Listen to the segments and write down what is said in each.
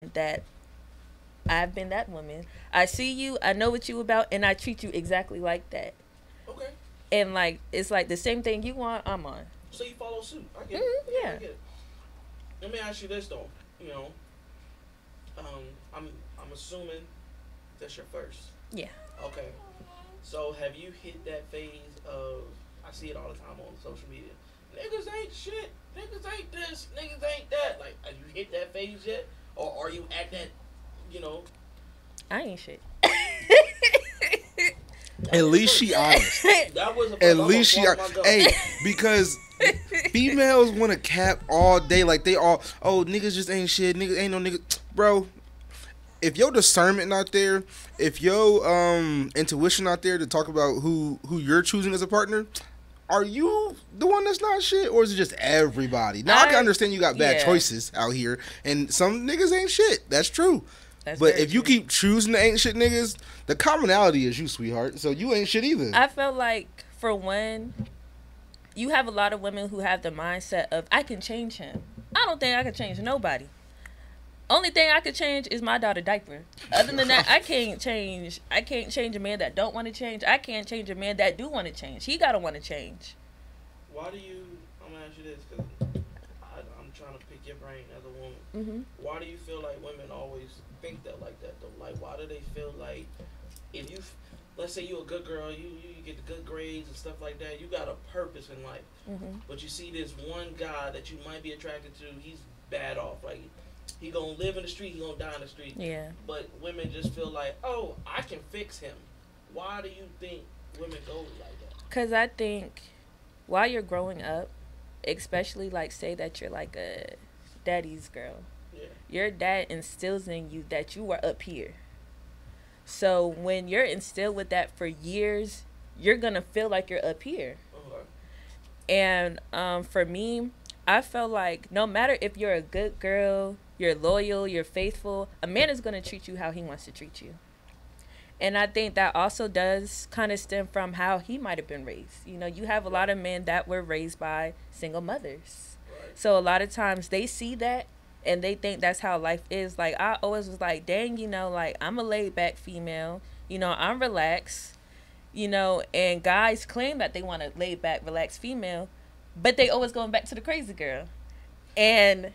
woman that I've been that woman. I see you, I know what you about, and I treat you exactly like that. Okay. And like it's like the same thing you want, I'm on. So you follow suit. I get it. Yeah. I get it. Let me ask you this though. You know, I'm assuming that's your first. Yeah. Okay. So have you hit that phase of? I see it all the time on social media. Niggas ain't shit. Niggas ain't this. Niggas ain't that. Like, have you hit that phase yet, or are you at that? You know. I ain't shit. At least she honest. That was At least she hey, because females want to cap all day like they all niggas just ain't shit, niggas ain't no nigga, bro. If your discernment not there, if your intuition not there to talk about who you're choosing as a partner, are you the one that's not shit, or is it just everybody? Now I can understand you got bad choices out here, and some niggas ain't shit. That's true. But if you keep choosing the ain't shit niggas, the commonality is you, sweetheart. So you ain't shit either. I felt like, for one, you have a lot of women who have the mindset of, I can change him. I don't think I can change nobody. Only thing I could change is my daughter diaper. Other than that, I can't change a man that don't want to change. I can't change a man that do want to change. He got to want to change. Why do you, I'm going to ask you this, because I'm trying to pick your brain as a woman. Mm-hmm. Why do you feel like women always think that like that, though? Like, why do they feel like, if you, let's say you're a good girl, you get the good grades and stuff like that, you got a purpose in life. Mm-hmm. But you see this one guy that you might be attracted to, he's bad off. Like, he gonna live in the street, he gonna die in the street. Yeah. But women just feel like, oh, I can fix him. Why do you think women go like that? Because I think while you're growing up, especially like say that you're like a daddy's girl, your dad instills in you that you are up here. So when you're instilled with that for years, you're gonna feel like you're up here. And for me, I felt like no matter if you're a good girl, you're loyal, you're faithful, a man is gonna treat you how he wants to treat you. And I think that also does kind of stem from how he might have been raised. You know, you have a lot of men that were raised by single mothers. So a lot of times they see that and they think that's how life is. Like, I always was like, dang, you know, like, I'm a laid back female. You know, I'm relaxed. You know, and guys claim that they want a laid back, relaxed female, but they always going back to the crazy girl. And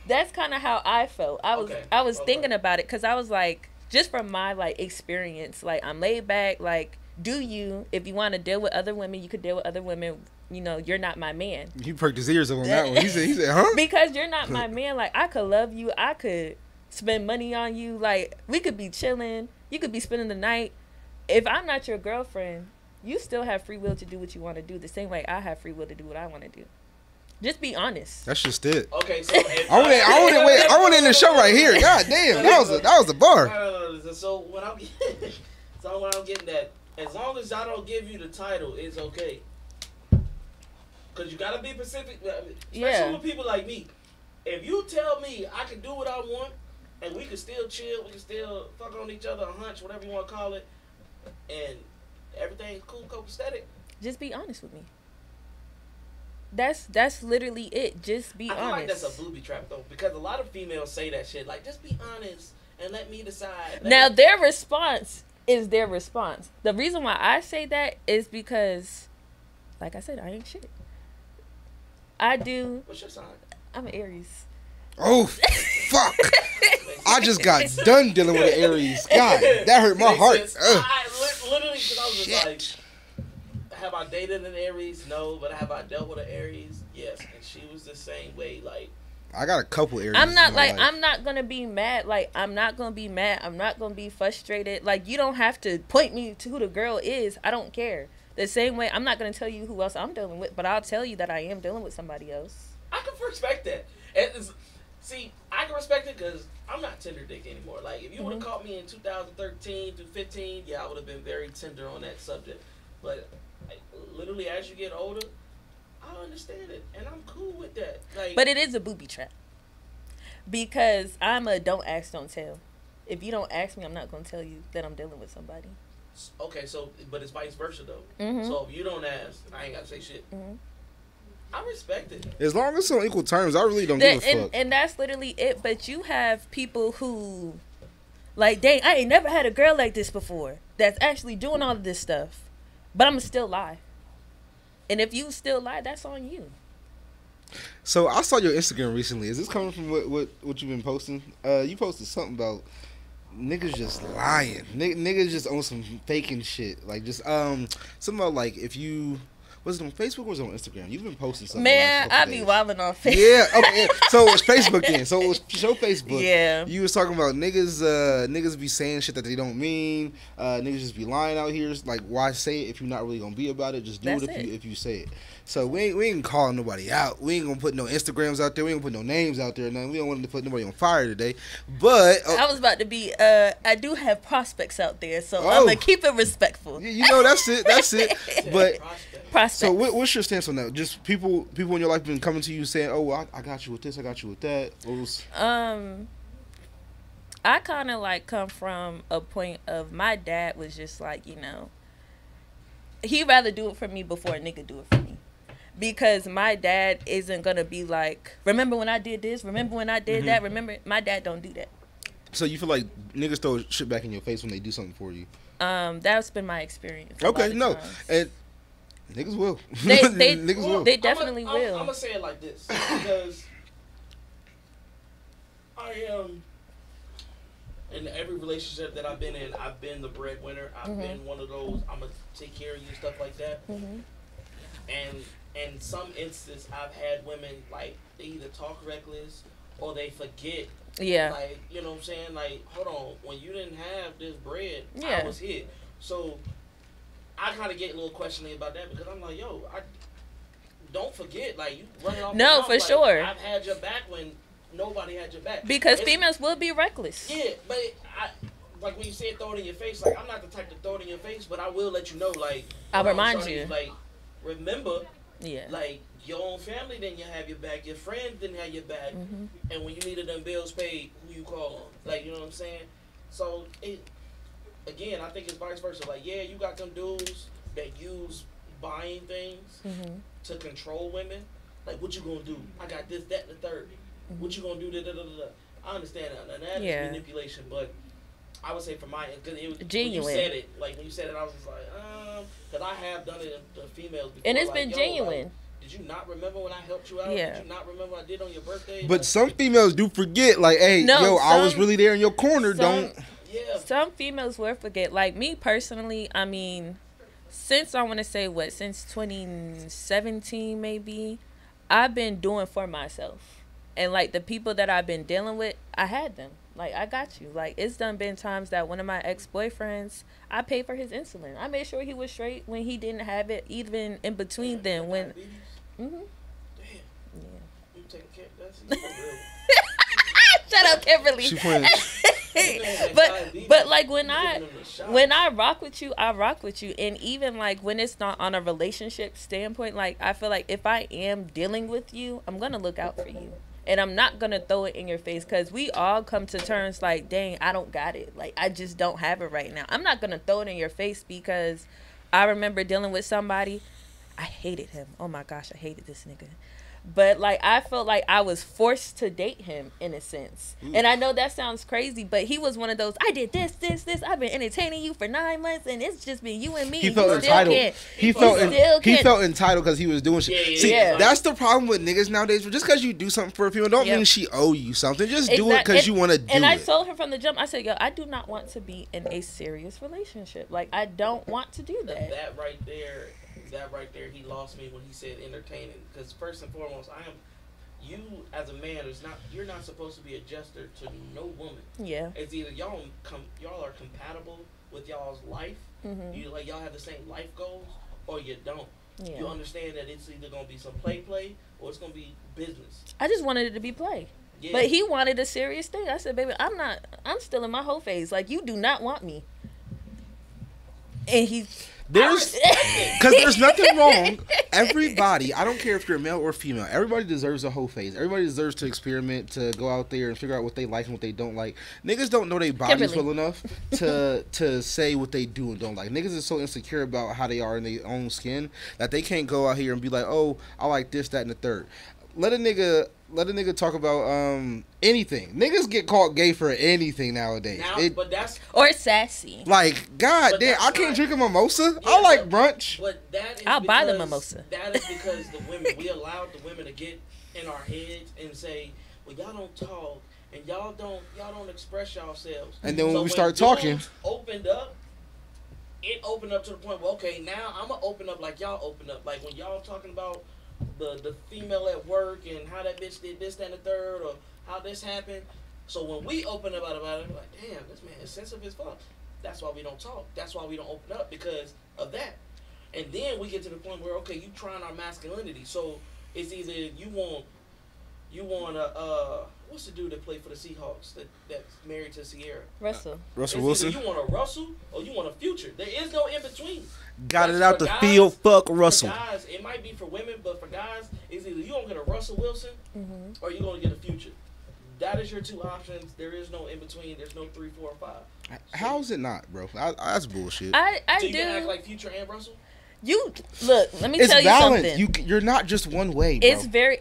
that's kind of how I felt. I was thinking about it because I was like, just from my like experience, like, I'm laid back. Like, do you, if you want to deal with other women, you could deal with other women. You know, you're not my man. He perked his ears up on that one. He said, huh? Because you're not my man. Like, I could love you. I could spend money on you. Like, we could be chilling. You could be spending the night. If I'm not your girlfriend, you still have free will to do what you want to do. The same way I have free will to do what I want to do. Just be honest. That's just it. Okay, so I want to end the show right here. God damn, that was a bar. So when I'm getting that, as long as I don't give you the title, it's okay. Cause you gotta be specific, especially with people like me. If you tell me I can do what I want, and we can still chill, we can still fuck on each other, a hunch, whatever you want to call it, and everything's cool, copacetic. Just be honest with me. That's literally it. Just be honest. I feel like that's a booby trap though, because a lot of females say that shit, like, just be honest and let me decide. Now their response is their response. The reason why I say that is because, like I said, I ain't shit. I do. What's your sign? I'm an Aries. Oh, fuck. I just got done dealing with an Aries. God, that hurt my heart. Literally, because I was just like, have I dated an Aries? No. But have I dealt with an Aries? Yes. And she was the same way. Like, I got a couple Aries. I'm not going to be mad. Like, I'm not going to be mad. I'm not going to be frustrated. Like, you don't have to point me to who the girl is. I don't care. The same way, I'm not going to tell you who else I'm dealing with, but I'll tell you that I am dealing with somebody else. I can respect that. See, I can respect it because I'm not tender dick anymore. Like, if you would have caught me in 2013 through 15, yeah, I would have been very tender on that subject. But like, literally, as you get older, I understand it, and I'm cool with that. Like, but it is a booby trap. Because I'm a don't ask, don't tell. If you don't ask me, I'm not going to tell you that I'm dealing with somebody. Okay, so, but it's vice versa, though. Mm-hmm. So, if you don't ask, I ain't got to say shit. Mm-hmm. I respect it. As long as it's on equal terms, I really don't give a fuck. And that's literally it. But you have people who, like, dang, I ain't never had a girl like this before that's actually doing all of this stuff. But I'm going to still lie. And if you still lie, that's on you. So I saw your Instagram recently. Is this coming from what you've been posting? You posted something about niggas just lying. Niggas just on some faking shit. Like just something about like if you was it on Facebook or was it on Instagram? You've been posting something. Man, I be wilding on Facebook. Yeah, okay. Yeah. So it was Facebook then. So it was show Facebook. Yeah. You was talking about niggas be saying shit that they don't mean. Niggas just be lying out here. Like why say it if you're not really gonna be about it? Just do it if you say it. So we ain't calling nobody out. We ain't gonna put no Instagrams out there. We ain't gonna put no names out there. Nothing. We don't want to put nobody on fire today. But I was about to be. I do have prospects out there, so I'm gonna keep it respectful. You know that's it. That's it. But prospects. So what's your stance on that? Just people in your life been coming to you saying, "Oh, well, I got you with this. I got you with that." I kind of like come from a point of my dad was just like, he'd rather do it for me before a nigga do it for me. Because my dad isn't going to be like, remember when I did this? Remember when I did that? Remember? My dad don't do that. So you feel like niggas throw shit back in your face when they do something for you? That's been my experience. Okay, no. And niggas will. Niggas will. They definitely will. I'm going to say it like this. Because I am, in every relationship that I've been in, I've been the breadwinner. I've been one of those, I'm going to take care of you, stuff like that. And in some instances, I've had women, like, they either talk reckless or they forget. Yeah. Like, you know what I'm saying? Like, hold on. When you didn't have this bread, I was here. So, I kind of get a little questioning about that because I'm like, yo, don't forget. Like, you running off. No, for sure. I've had your back when nobody had your back. Because females will be reckless. Yeah, but like when you say throw it in your face, like, I'm not the type to throw it in your face, but I will let you know, like. I'll remind you. Like, remember, yeah, like your own family didn't have your back, your friends didn't have your back, and when you needed them bills paid, who you call on? Like, you know what I'm saying? So again, I think it's vice versa. Like, yeah, you got them dudes that use buying things to control women. Like, what you gonna do? I got this, that, and the third. What you gonna do? Da, da, da, da. I understand that, and that is manipulation, but I would say for my, because it was genuine. When you said it, I was just like, because I have done it to females before. And it's like, been genuine. Like, did you not remember when I helped you out? Yeah. Did you not remember what I did on your birthday? But some females do forget, like, hey, I was really there in your corner. Some females will forget. Like me personally, I mean, since 2017 maybe, I've been doing for myself. And like the people that I've been dealing with, I had them. Like, I got you. Like, it's been times that one of my ex-boyfriends, I paid for his insulin. I made sure he was straight when he didn't have it, even in between then. When, Damn. Yeah. You taking care of that? Shut up, Kimberly. but like when I rock with you, I rock with you. And even like when it's not on a relationship standpoint, like I feel like if I am dealing with you, I'm gonna look out for you. And I'm not going to throw it in your face because we all come to terms like, dang, I don't got it. Like, I just don't have it right now. I'm not going to throw it in your face because I remember dealing with somebody. I hated him. Oh, my gosh, I hated this nigga. But, like, I felt like I was forced to date him in a sense. And I know that sounds crazy, but he was one of those, I did this. I've been entertaining you for 9 months, and it's just been you and me. He felt entitled. He felt entitled because he was doing shit. See, that's the problem with niggas nowadays. Just because you do something for a female don't mean she owe you something. Just do it because you want to do it. And I told her from the jump, I said, yo, I do not want to be in a serious relationship. Like, I don't want to do that. That right there, he lost me when he said entertaining. Because first and foremost, you as a man you're not supposed to be a jester to no woman. Yeah. It's either y'all are compatible with y'all's life, y'all have the same life goals, or you don't. Yeah. You understand that it's either gonna be some play, or it's gonna be business. I just wanted it to be play. Yeah. But he wanted a serious thing. I said, baby, I'm still in my whole phase. Like, you do not want me. And there's nothing wrong. Everybody, I don't care if you're male or female, everybody deserves a whole phase. Everybody deserves to experiment, to go out there and figure out what they like and what they don't like. Niggas don't know their bodies well enough to say what they do and don't like. Niggas is so insecure about how they are in their own skin that they can't go out here and be like, oh, I like this, that, and the third. Let a nigga talk about anything. Niggas get called gay for anything nowadays. But that's or sassy. Like, god damn, I can't drink a mimosa. I like brunch. But that is I'll buy the mimosa. That is because we allowed the women to get in our heads and say, well, y'all don't talk and y'all don't express yourselves. And then when we start talking, it opened up to the point where, okay, now I'm gonna open up like y'all open up. Like when y'all talking about the female at work and how that bitch did this, that, and the third, or how this happened. So when we open up about it, we're like, damn, this man is sensitive as fuck. That's why we don't talk. That's why we don't open up, because of that. And then we get to the point where, okay, you trying our masculinity. So it's either you want what's the dude that played for the Seahawks that's married to Sierra? Russell Wilson. You want a Russell or you want a Future. There is no in between. Got it out the field. Fuck Russell. For guys, it might be for women, but for guys, it's either you gonna get a Russell Wilson or you gonna get a Future. That is your two options. There is no in between. There's no 3, 4, or 5. How is it not, bro? That's bullshit. I so you do. can act like Future and Russell. You look. Let me tell you balance. something. You're not just one way, bro.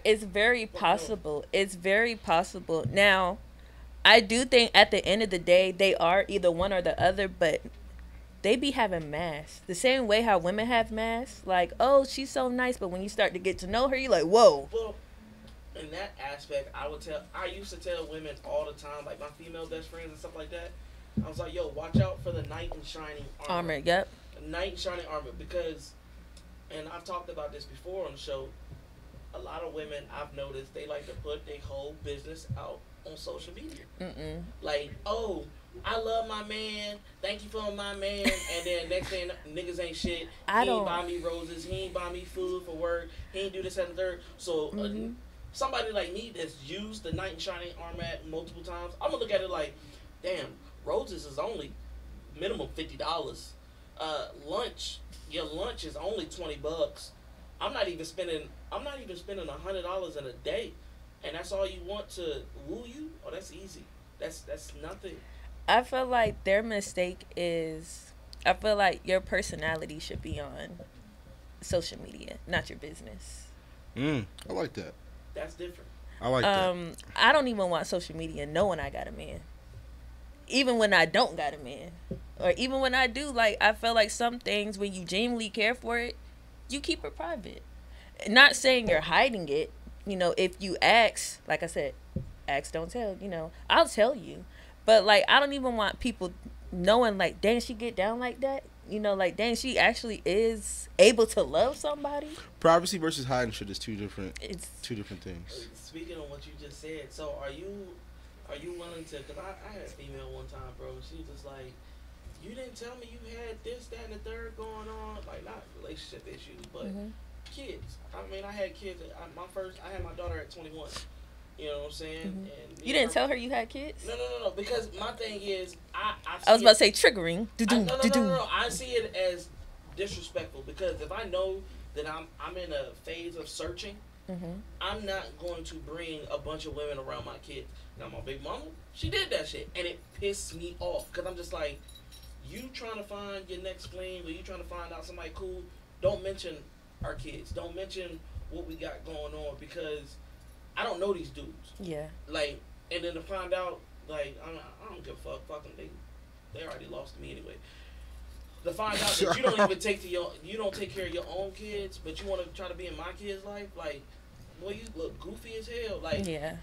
It's very possible. It's very possible. Now, I do think at the end of the day, they are either one or the other, but they be having masks. The same way how women have masks. Like, oh, she's so nice, but when you start to get to know her, you're like, whoa. Well, in that aspect, I used to tell women all the time, like my female best friends and stuff like that. I was like, yo, watch out for the knight in shining armor. Yep. Knight in shining armor, because, and I've talked about this before on the show, a lot of women I've noticed, they like to put their whole business out on social media. Like, oh, I love my man, thank you for my man, and then next thing, niggas ain't shit. He ain't buy me roses, he ain't buy me food for work, he ain't do this and the third. So somebody like me that's used the knight in shining armor multiple times, I'm gonna look at it like, damn, roses is only minimum $50. Your lunch is only $20. I'm not even spending $100 in a day, and that's all you want to woo you. Oh, that's easy. That's nothing. I feel like their mistake is, I feel like your personality should be on social media, not your business. I like that. That's different. I like that. I don't even want social media knowing I got a man. Even when I don't got a man. Or even when I do, like, I feel like some things, when you genuinely care for it, you keep it private. Not saying you're hiding it. You know, if you ask, like I said, ask, don't tell, you know, I'll tell you. But, like, I don't even want people knowing, like, dang, she get down like that. You know, like, dang, she actually is able to love somebody. Privacy versus hiding shit is two different things. Speaking of what you just said, so are you willing to, because I had a female one time, bro, she was just like, you didn't tell me you had this, that, and the third going on. Like, not relationship issues, but kids. I mean, I had kids. I had my daughter at 21. You know what I'm saying? And you didn't tell her you had kids? No. Because my thing is, I was about to say triggering. No. I see it as disrespectful, because if I know that I'm in a phase of searching, I'm not going to bring a bunch of women around my kids. Now, my big mama, she did that shit, and it pissed me off, because I'm just like, you trying to find your next flame, or you trying to find out somebody cool, don't mention our kids. Don't mention what we got going on, because I don't know these dudes. Yeah. Like, and then to find out, like, I don't give a fuck them. They already lost me anyway. To find out that you don't even take care of your own kids, but you want to try to be in my kid's life, like, boy, you look goofy as hell. Like, yeah.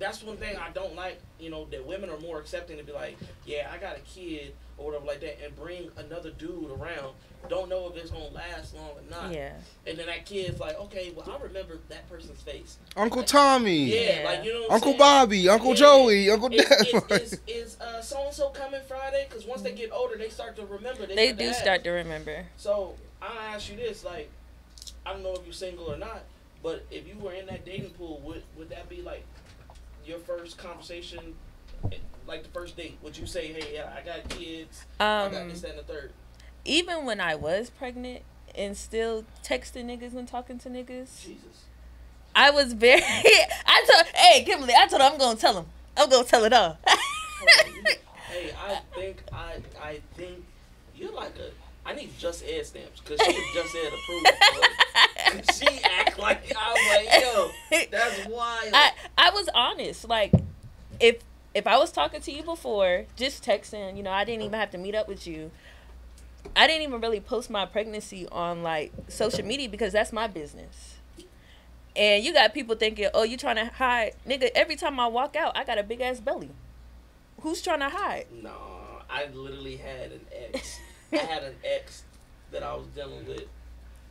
That's one thing I don't like, you know, that women are more accepting to be like, yeah, I got a kid or whatever like that, and bring another dude around. Don't know if it's gonna last long or not. Yeah. And then that kid's like, okay, well, I remember that person's face. Uncle Tommy. Yeah, like, you know what I'm Uncle saying? Bobby, Uncle Joey, Uncle Dad. Is so and so coming Friday? Because once they get older, they start to remember. They do start to remember. So I ask you this, like, I don't know if you're single or not, but if you were in that dating pool, would that be like your first conversation, like the first date? Would you say, hey, I got kids, I got this, that, and the third? even when I was pregnant and still texting niggas and talking to niggas, Jesus. I was very. Hey, Kimberly, I told her I'm gonna tell him. I'm gonna tell it all. Hey, I think you're like a. I need Jus.Ed stamps because she was Jus.Ed approved. She act like I was like, yo, that's wild. I was honest. Like, if I was talking to you before, just texting, you know, I didn't even have to meet up with you. I didn't even really post my pregnancy on like social media because that's my business. And you got people thinking, oh, you trying to hide, nigga? Every time I walk out, I got a big ass belly. Who's trying to hide? No, I literally had an ex. I had an ex that I was dealing with,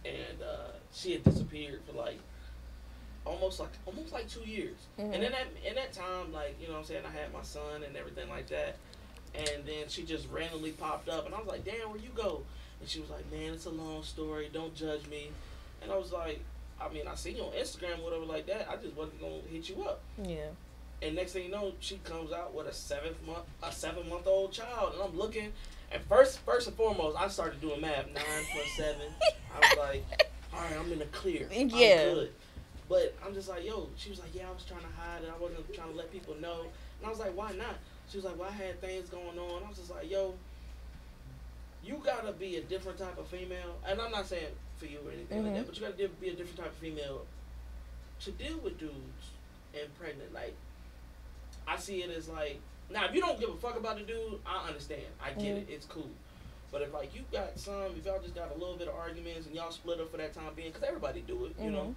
and she had disappeared for like almost like 2 years. Mm-hmm. And in that time, like, you know what I'm saying, I had my son and everything like that. And then she just randomly popped up, and I was like, damn, where you go? And she was like, man, it's a long story. Don't judge me. And I was like, I mean, I see you on Instagram, whatever like that. I just wasn't gonna hit you up. Yeah. And next thing you know, she comes out with a 7-month-old child, and I'm looking. And first and foremost, I started doing math. 9 plus 7. I was like, all right, I'm in the clear. Yeah. I'm good. But I'm just like, yo. She was like, yeah, I was trying to hide it. I wasn't trying to let people know. And I was like, why not? She was like, well, I had things going on. I was just like, yo, you gotta be a different type of female. And I'm not saying for you or anything like that, but you gotta be a different type of female to deal with dudes and pregnant. Like, I see it as like, now if you don't give a fuck about the dude, I understand. I get it. It's cool. But if like you got if y'all just got a little bit of arguments and y'all split up for that time being, because everybody do it, you know,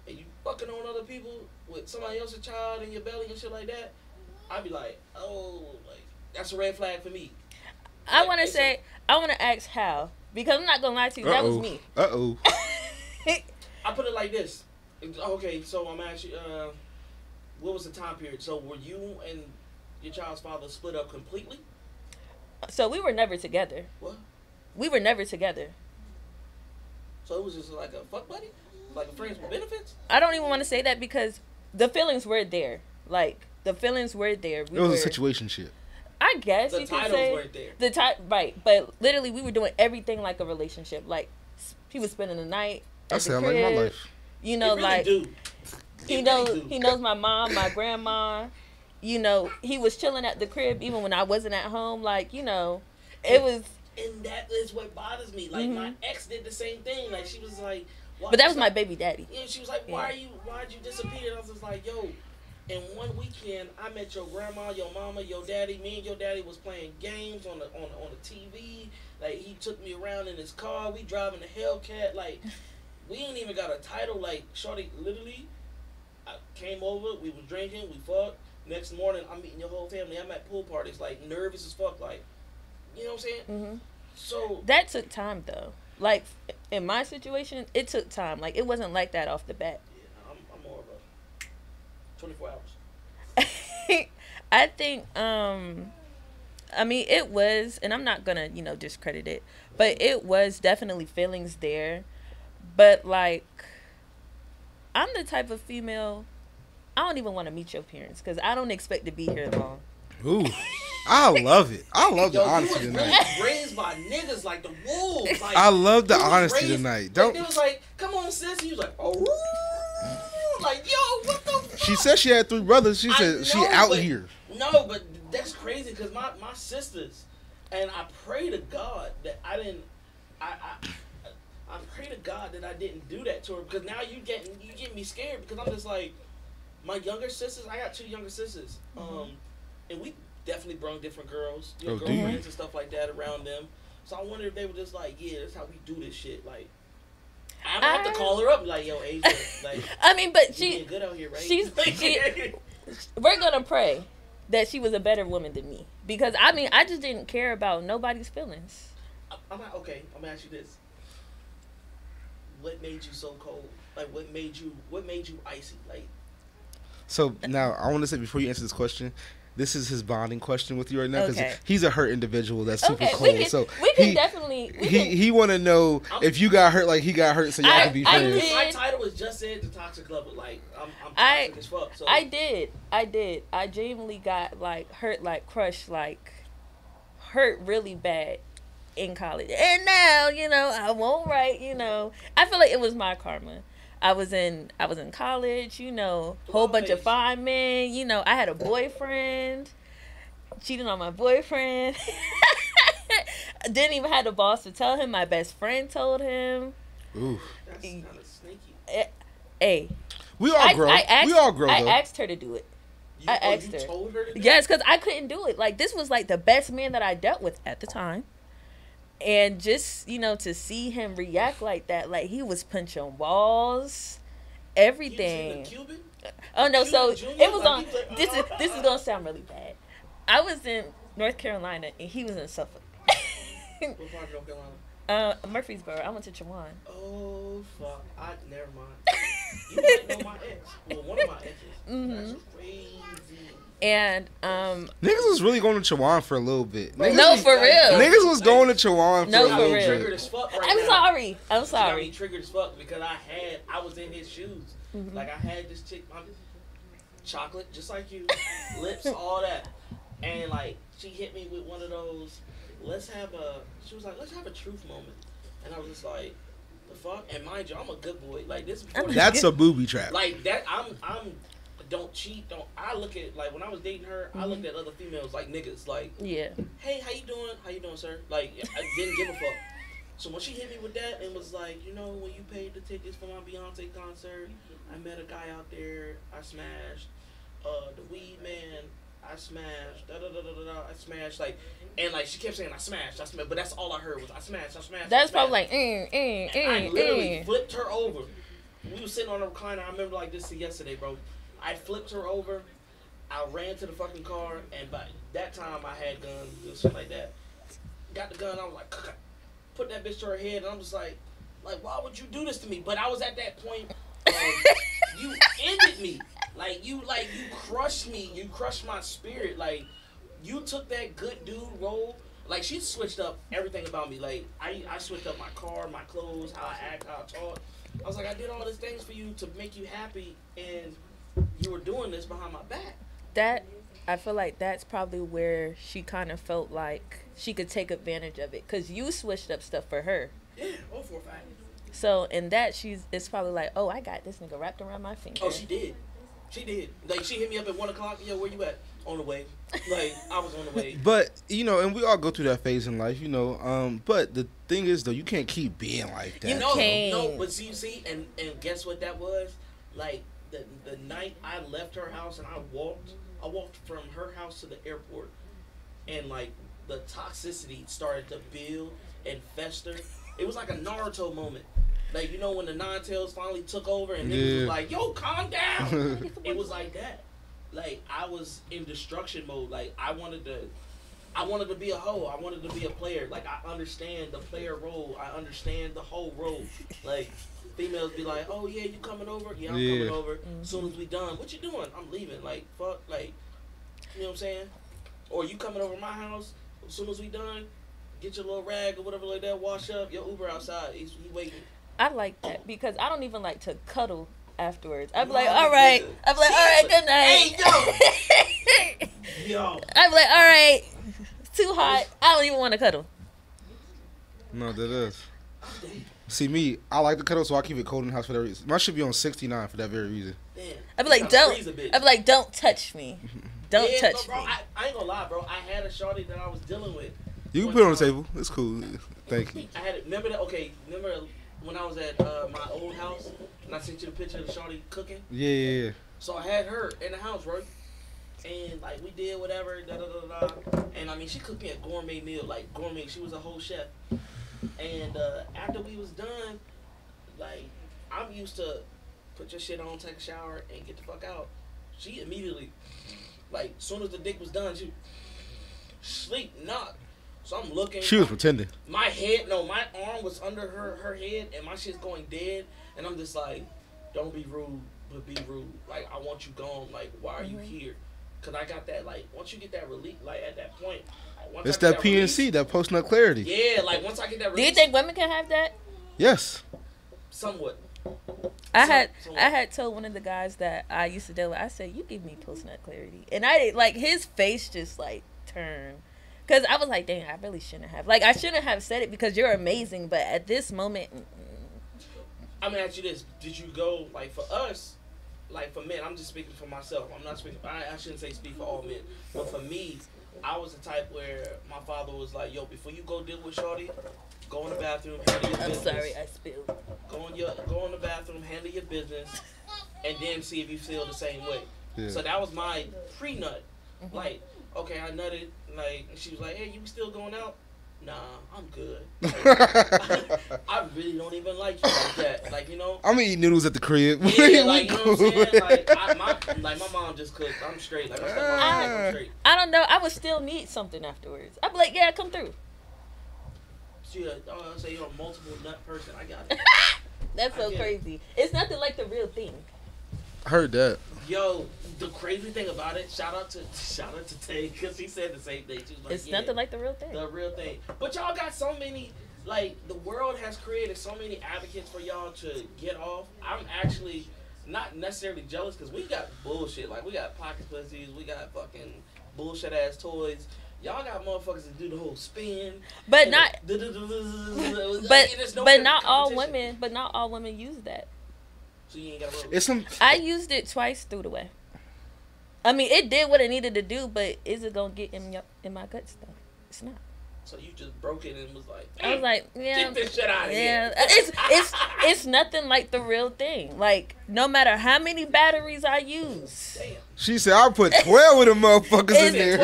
and you fucking on other people with somebody else's child in your belly and shit like that, I'd be like, oh, like, that's a red flag for me. I want to ask how, because I'm not going to lie to you, that was me. I put it like this. Okay, so I'm actually, what was the time period? So were you and your child's father split up completely? So we were never together. What? We were never together. So it was just like a fuck buddy? Like a friends with benefits? I don't even want to say that because the feelings were there. Like, the feelings were there. It was a situationship. I guess you could say. The titles weren't there. Right, but literally we were doing everything like a relationship. Like, he was spending the night at the crib. Like my life. You know, really like do. He knows my mom, my grandma. You know, he was chilling at the crib even when I wasn't at home. Like, you know, it was. And that is what bothers me. Like, my ex did the same thing. Like, she was like, but that was my baby daddy. Yeah, she was like, why'd you disappear? And I was just like, yo. And one weekend, I met your grandma, your mama, your daddy. Me and your daddy was playing games on the TV. Like, he took me around in his car. We driving a Hellcat. Like, we ain't even got a title. Like, shorty, literally, I came over. We was drinking. We fucked. Next morning, I'm meeting your whole family. I'm at pool parties. Like, nervous as fuck. Like, you know what I'm saying? Mm-hmm. So that took time, though. Like, in my situation, it took time. Like, it wasn't like that off the bat. Yeah, I'm more of a 24 hours. I think, I mean, it was, and I'm not gonna, you know, discredit it, but it was definitely feelings there. But, like, I'm the type of female, I don't even want to meet your parents because I don't expect to be here long. Ooh. I love it. I love the honesty tonight. You was raised by niggas like the wolves. Like, I love the honesty tonight. Don't. Like, it was like, come on, sis. He was like, oh, like, yo, what the fuck? She said she had 3 brothers. She said she out here. No, but that's crazy because my sisters, and I pray to God that I didn't. I pray to God that I didn't do that to her because now you get me scared because I'm just like, my younger sisters. I got 2 younger sisters, and we definitely brung different girls, girlfriends and stuff like that around them. So I wonder if they were just like, yeah, that's how we do this shit. Like, I'm gonna have to call her up, like, yo, Asia, like, I mean, but she good out here, right? We're gonna pray that she was a better woman than me because I mean, I just didn't care about nobody's feelings. I'm gonna ask you this: what made you so cold? Like, what made you icy? Like, so now I want to say before you answer this question. This is his bonding question with you right now because he's a hurt individual that's super cold. We can definitely. He want to know if you got hurt like he got hurt, so y'all can be friends. My title is Jus.Ed the Toxic Lover. Like, I'm toxic as fuck. So. I did. I genuinely got like hurt, like crushed, like hurt really bad. in college. And now, you know, I won't write, you know. I feel like it was my karma. I was in college, you know, whole bunch of fine men, you know. I had a boyfriend, cheating on my boyfriend. Didn't even have the boss to tell him. My best friend told him. Ooh. That's kind of sneaky. Hey. We all grow. I asked her to do it. You told her to do it? Yes, because I couldn't do it. Like, this was like the best man that I dealt with at the time. And just, you know, to see him react like that, like he was punching walls, everything. He was in the Cuban? Oh no, Cuban so Junior? it was Like, on. he was like, This is gonna sound really bad. I was in North Carolina and he was in Suffolk. What part of North Carolina? Murfreesboro. I went to Chawan. Oh fuck! Never mind. You might know my ex. Well, one of my exes. Mm-hmm. That's crazy. And niggas was really going to Chawan for a little bit. Niggas no, for real. Niggas was going to Chawan for a little bit. Triggered as fuck right I'm now. sorry. I'm She sorry. got me triggered as fuck because I was in his shoes. Mm-hmm. Like I had this chick, chocolate, just like you, lips, all that, and like she hit me with one of those. She was like, let's have a truth moment, and I was just like, the fuck. And mind you, I'm a good boy. Like this. That's a booby trap. Like that. I'm. Don't cheat. I look at, like, when I was dating her, I looked at other females like niggas. Like, yeah. Hey, how you doing? How you doing, sir? Like, I didn't give a fuck. So when she hit me with that and was like, you know, when you paid the tickets for my Beyonce concert, I met a guy out there. I smashed. The weed man. I smashed. I smashed. Like, and like she kept saying I smashed. But that's all I heard was I smashed. That's probably like. I literally flipped her over. We were sitting on a recliner. I remember like this yesterday, bro. I flipped her over. I ran to the fucking car, and by that time I had guns and shit like that. Got the gun. I was like, put that bitch to her head, and I'm just like, why would you do this to me? But I was at that point. You ended me. Like you crushed me. You crushed my spirit. Like you took that good dude role. Like she switched up everything about me. Like I switched up my car, my clothes, how I act, how I talk. I was like, I did all these things for you to make you happy, and you were doing this behind my back. I feel like that's probably where she kind of felt like she could take advantage of it, because you switched up stuff for her. Yeah, for a fact. So in that, it's probably like, oh, I got this nigga wrapped around my finger. Oh, she did. Like she hit me up at 1 o'clock. Yo, where you at? On the way. Like I was on the way. But you know, and we all go through that phase in life, you know. But the thing is, though, you can't keep being like that. You know, no. But see, and guess what that was? Like the night I left her house and I walked from her house to the airport, and like the toxicity started to build and fester. It was like a Naruto moment. Like, you know, when the Nine Tails finally took over and niggas was like, yo, calm down. It was like that. Like, I was in destruction mode. Like, I wanted to be a hoe. I wanted to be a player. Like, I understand the player role. I understand the whole role. Like, females be like, oh, yeah, you coming over? Yeah, I'm coming over. Mm-hmm. As soon as we done, what you doing? I'm leaving. Like, fuck. Like, you know what I'm saying? Or you coming over my house? As soon as we done, get your little rag or whatever like that, wash up. Your Uber outside. He waiting. I like that because I don't even like to cuddle afterwards. I'd be like, all right. I'd be like, all right, good night. Hey, yo. I'd be like, all right, it's too hot. I don't even want to cuddle. No, that is. See, me, I like to cuddle, so I keep it cold in the house for that reason. Mine should be on 69 for that very reason. Damn. I'd be like, don't touch me. Don't touch me. I ain't gonna lie, bro. I had a shorty that I was dealing with. You can put it on the table. It's cool. Thank you. I had it. Remember that? Okay. Remember when I was at my old house and I sent you the picture of the shorty cooking? Yeah. So I had her in the house, right? And like we did whatever, and I mean she cooked me a gourmet meal, like gourmet. She was a whole chef. And after we was done, like I'm used to put your shit on, take a shower, and get the fuck out. She immediately, like, soon as the dick was done, she sleep knocked. So I'm looking. She was pretending. My arm was under her head, and my shit's going dead. And I'm just like, don't be rude, but be rude. Like, I want you gone. Like, why are you here? Because I got that, like, once you get that relief, like, at that point. It's that PNC, that post-nut clarity. Yeah, like, once I get that relief. Do you think women can have that? Yes. Somewhat. I had told one of the guys that I used to deal with, I said, you give me post-nut clarity. And I, like, his face just, like, turned. Because I was like, dang, I really shouldn't have. Like, I shouldn't have said it because you're amazing. But at this moment... I'm going to ask you this. Did you go, like, for us, like, for men, I'm just speaking for myself. I'm not speaking... I shouldn't say speak for all men. But for me, I was the type where my father was like, yo, before you go deal with shorty, go in the bathroom, handle your business. I'm sorry, I spilled. Go in the bathroom, handle your business, and then see if you feel the same way. Yeah. So that was my pre-nut. Mm-hmm. Like, okay, I nutted. Like, she was like, hey, you still going out? Nah, I'm good. Like, I really don't even like you like that. Like, you know. I'm eating noodles at the crib. Yeah, like, you know what I'm saying? Like, my mom just cooked. I'm straight. Like, I'm straight. I don't know. I would still need something afterwards. I'd be like, yeah, come through. Yeah, say you're a multiple nut person. I got it. That's so crazy. It's nothing like the real thing. I heard that. Yo, the crazy thing about it, shout out to Tay, because he said the same thing. She was like, it's nothing like the real thing. The real thing. But y'all got so many, like, the world has created so many advocates for y'all to get off. I'm actually not necessarily jealous, because we got bullshit. Like, we got pocket pussies, we got fucking bullshit ass toys. Y'all got motherfuckers that do the whole spin. But not not all women, but not all women use that. So you ain't got I used it twice through the way. I mean, it did what it needed to do, but is it gonna get in my guts though? It's not. So you just broke it and was like, I was like, yeah, get this shit out of here. It's nothing like the real thing. Like, no matter how many batteries I use. Damn. She said, I'll put 12 of them motherfuckers in there.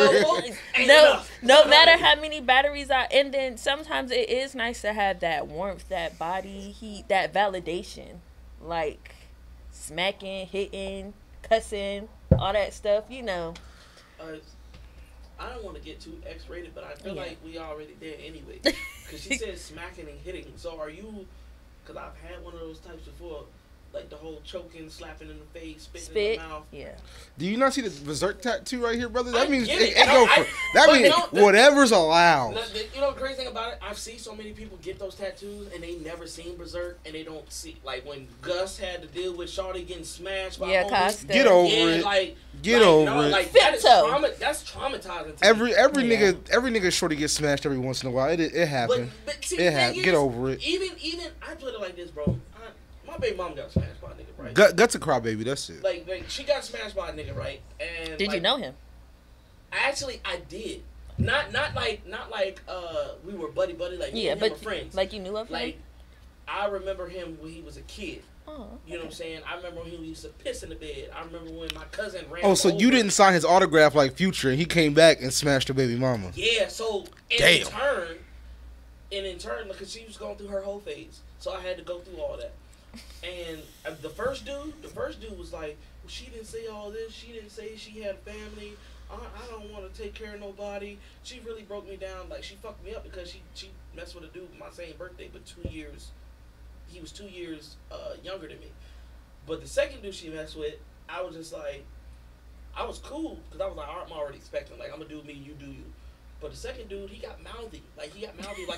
No matter how many batteries and then sometimes it is nice to have that warmth, that body heat, that validation. Like, smacking, hitting, cussing, all that stuff, you know. I don't want to get too X-rated, but I feel like we already there anyway. Because she said smacking and hitting. So are you, because I've had one of those types before, like the whole choking, slapping in the face, spitting in the mouth. Yeah. Do you not see the berserk tattoo right here, brother? That means whatever's allowed. You know the crazy thing about it? I've seen so many people get those tattoos and they never seen berserk, and they don't see, like when Gus had to deal with Shawty getting smashed by homies. Get over it. Get over it. Like, that's traumatizing to every nigga Shorty gets smashed every once in a while. It happens. But see, it happens. Get over it. Even I put it like this, bro. My baby mom got smashed by a nigga, right? Guts a crybaby, that's it. Like she got smashed by a nigga, right? And did you know him? I did. Not like we were buddy like me and him were friends. Like you knew of him? Like I remember him when he was a kid. Oh, okay. You know what I'm saying? I remember when he used to piss in the bed. I remember when my cousin ran. Oh, so you didn't sign his autograph like Future, and he came back and smashed her baby mama. Yeah. So in turn, because she was going through her whole phase, so I had to go through all that. And the first dude was like, well, she didn't say all this. She didn't say she had a family. I don't want to take care of nobody. She really broke me down. Like, she fucked me up because she messed with a dude with my same birthday, but 2 years. He was 2 years younger than me. But the second dude she messed with, I was just like, I was cool because I was like, I'm already expecting. Like, I'm going to do me, you do you. But the second dude, he got mouthy. Like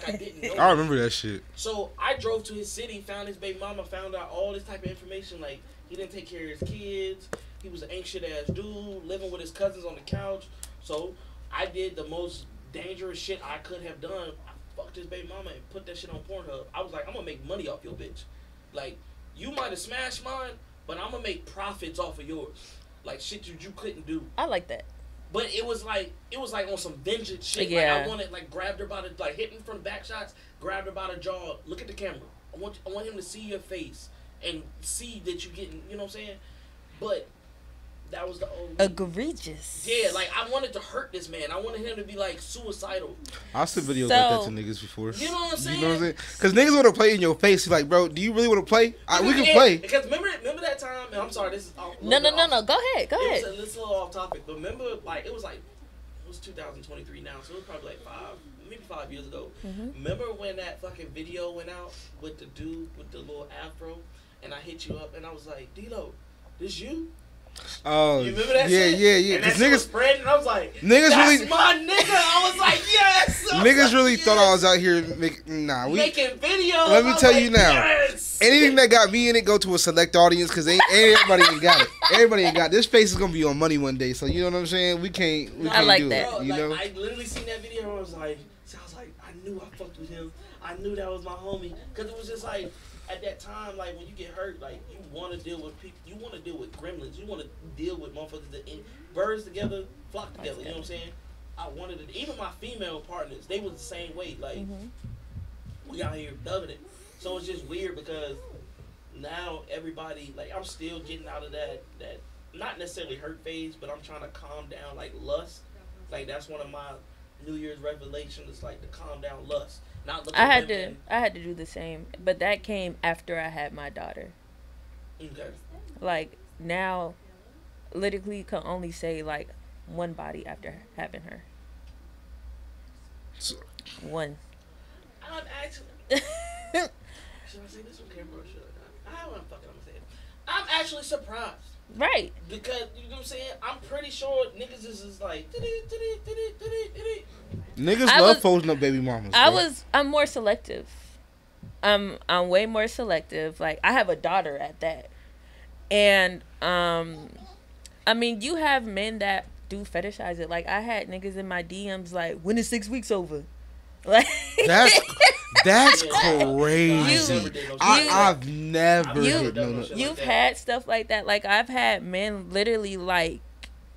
I didn't know. I remember that shit. So I drove to his city, found his baby mama, found out all this type of information. Like, he didn't take care of his kids. He was an anxious ass dude, living with his cousins on the couch. So I did the most dangerous shit I could have done. I fucked his baby mama and put that shit on Pornhub. I was like, I'm going to make money off your bitch. Like, you might have smashed mine, but I'm going to make profits off of yours. Like, shit you couldn't do. I like that. But it was like on some vengeance shit. Yeah. Like I wanted, like, grabbed her by the, like, hit me from the back shots, grabbed her by the jaw, look at the camera. I want him to see your face and see that you getting, you know what I'm saying? But that was the old egregious. Yeah, like I wanted to hurt this man. I wanted him to be like suicidal. I seen videos like that to niggas before. You know what I'm saying? You know what I'm saying? Because niggas want to play in your face. Like, bro, do you really want to play? We can play. Because remember that time? And I'm sorry, this is no. Go ahead. It's a little off topic, but remember, like it was 2023 now, so it was probably like 5 years ago. Mm-hmm. Remember when that fucking video went out with the dude with the little afro, and I hit you up, and I was like, D-Lo, this you? Oh, you remember that yeah, shit? yeah. And that shit was spreading, and I was like, that's really, my nigga. I was like, yes. Niggas really thought I was out here making videos. Let me tell you now. Yes. Anything that got me in it go to a select audience because everybody ain't got it. Everybody ain't got it. This space is gonna be on money one day, so you know what I'm saying. We can't I like do that. it. You know. I literally seen that video and I was like, I knew I fucked with him. I knew that was my homie because it was just like at that time, like when you get hurt, like you want to deal with people, you want to deal with gremlins, you want to deal with motherfuckers that birds together flock together. You know what I'm saying? I wanted it. Even my female partners, they was the same way. Like we out here dubbing it, so it's just weird because now everybody like I'm still getting out of that not necessarily hurt phase, but I'm trying to calm down like lust. Like that's one of my New Year's revelations. It's like to calm down lust. Not I had to do the same, but that came after I had my daughter. Okay. Like now, literally can only say like one body after having her. One. I'm actually. Should I say this on camera or should I not? I don't know. I'm gonna say it. I'm actually surprised. Right. Because you know what I'm saying. I'm pretty sure niggas is like. Niggas love folding up baby mamas. I'm more selective. I'm way more selective. Like I have a daughter at that, and I mean you have men that do fetishize it. Like I had niggas in my DMs like, when is 6 weeks over? Like that's crazy. I've never you've had stuff like that. Like I've had men literally like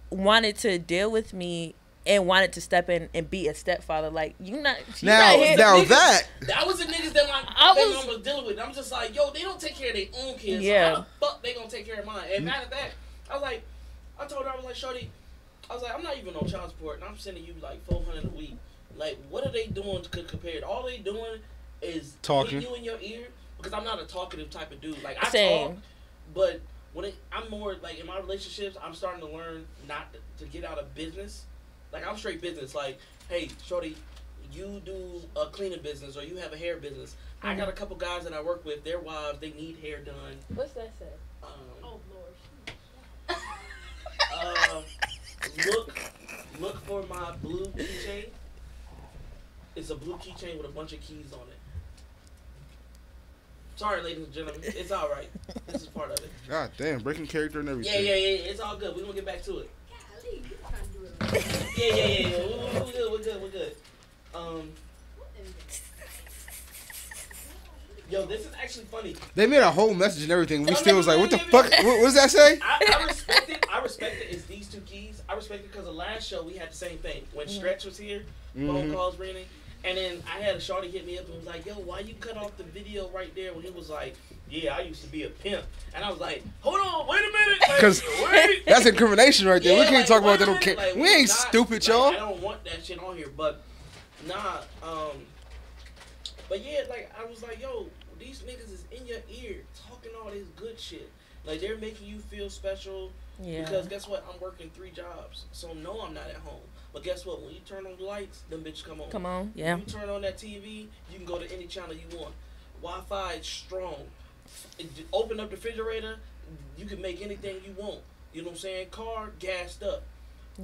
wanted to deal with me and wanted to step in and be a stepfather. Like that was the niggas that my was dealing with. I'm just like, yo, they don't take care of their own kids. Yeah. So how the fuck they gonna take care of mine? And matter of fact, I told her, I was like, shorty, I was like, I'm not even on child support, and I'm sending you like $400 a week. Like, what are they doing compared? All they doing is talking you in your ear, because I'm not a talkative type of dude. Like I talk, but I'm more like in my relationships, I'm starting to learn not to get out of business. Like I'm straight business. Like, hey, shorty, you do a cleaning business or you have a hair business. I got a couple guys that I work with. Their wives, they need hair done. What's that say? Oh Lord. Look for my blue keychain. It's a blue keychain with a bunch of keys on it. Sorry, ladies and gentlemen. It's all right. This is part of it. God damn, breaking character and everything. Yeah. It's all good. We're gonna get back to it. Yeah. We're good. Yo, this is actually funny. They made a whole message and everything. We still was like, what the fuck? What does that say? I respect it. It's these two keys. I respect it because the last show we had the same thing. When Stretch was here, phone calls ringing. And then I had a shorty hit me up and was like, yo, why you cut off the video right there when he was like, yeah, I used to be a pimp. And I was like, hold on, wait a minute. Because that's incrimination right there. We can't talk about that. Okay, like, we ain't stupid, y'all. I don't want that shit on here. But, but yeah, like, I was like, yo, these niggas is in your ear talking all this good shit. Like, they're making you feel special. Yeah. Because guess what? I'm working 3 jobs. So, no, I'm not at home. But guess what? When you turn on the lights, them bitches come on. Come on, yeah. When you turn on that TV, you can go to any channel you want. Wi-Fi is strong. Open up the refrigerator, you can make anything you want. You know what I'm saying? Car, gassed up.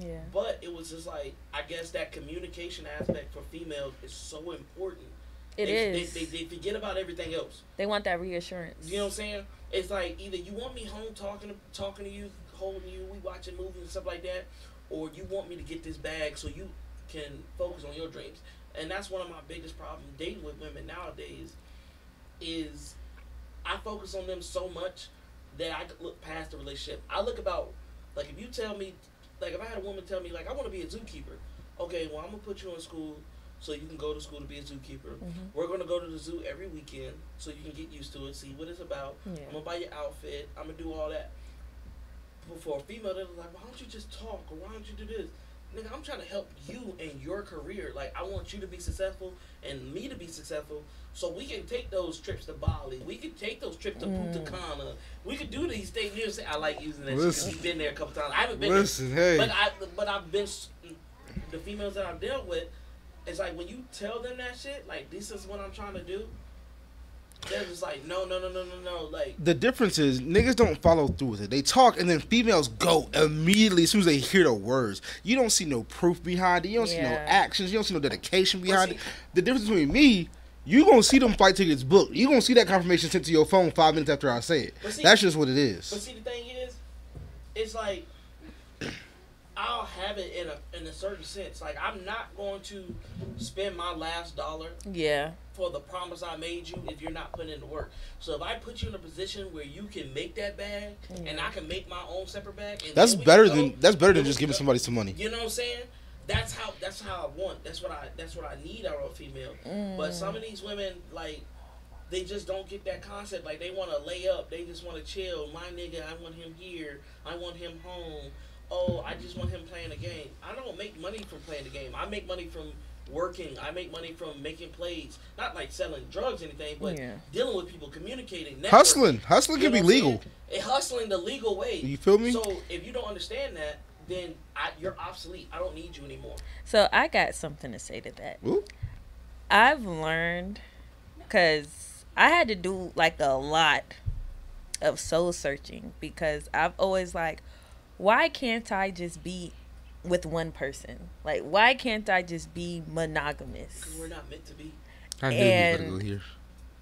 Yeah. But it was just like, I guess that communication aspect for females is so important. It is. They forget about everything else. They want that reassurance. You know what I'm saying? It's like either you want me home talking to you, holding you, we watching movies and stuff like that, or you want me to get this bag so you can focus on your dreams. And that's one of my biggest problems dating with women nowadays is I focus on them so much that I look past the relationship. I look about, like, if you tell me, like, if I had a woman tell me, like, I want to be a zookeeper. Okay, well, I'm going to put you in school so you can go to school to be a zookeeper. Mm-hmm. We're going to go to the zoo every weekend so you can get used to it, see what it's about. Yeah. I'm going to buy your outfit. I'm going to do all that. But for a female, they're like, why don't you just talk, or why don't you do this? Nigga, I'm trying to help you in your career. Like, I want you to be successful and me to be successful so we can take those trips to Bali. We can take those trips to Punta Cana. We could do these things. I like using that shit. We've been there a couple times. I haven't been there. Hey. But I've been, the females that I've dealt with, it's like when you tell them that shit, like, this is what I'm trying to do. they're just like, no. Like, the difference is niggas don't follow through with it. They talk and then females go immediately as soon as they hear the words. You don't see no proof behind it. You don't see no actions. You don't see no dedication behind it. The difference between me, you gonna see them flight tickets booked. You gonna see that confirmation sent to your phone 5 minutes after I say it. That's just what it is. But see, the thing is, it's like, I'll have it in a certain sense. Like, I'm not going to spend my last dollar for the promise I made you if you're not putting in the work. So if I put you in a position where you can make that bag and I can make my own separate bag, and that's better than just giving somebody some money. You know what I'm saying? That's how I want. That's what I need out of a female. But some of these women, like, they just don't get that concept. Like, they want to lay up. They just want to chill. My nigga, I want him here. I want him home. Oh, I just want him playing the game. I don't make money from playing the game. I make money from working. I make money from making plays. Not like selling drugs or anything, but dealing with people, communicating, networking. Hustling can be legal. Hustling the legal way. You feel me? So if you don't understand that, then you're obsolete. I don't need you anymore. So I got something to say to that. Ooh. I've learned, because I had to do like a lot of soul searching, because I've always like, why can't I just be with one person? Like, why can't I just be monogamous? Because we're not meant to be. I knew you were going to go here.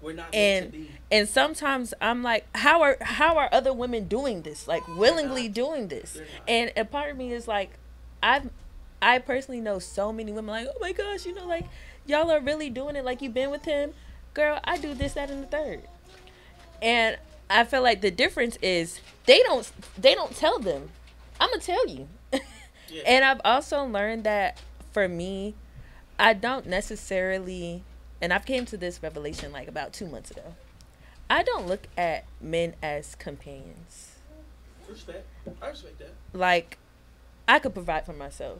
We're not meant to be. And sometimes I'm like, how are other women doing this? Like, willingly doing this? And a part of me is like, I personally know so many women like, oh my gosh, you know, like, y'all are really doing it. Like, you've been with him. Girl, I do this, that, and the third. And I feel like the difference is they don't tell them. I'm going to tell you. And I've also learned that for me, I don't necessarily, and I've came to this revelation like about 2 months ago. I don't look at men as companions. Respect. I respect that. Like, I could provide for myself.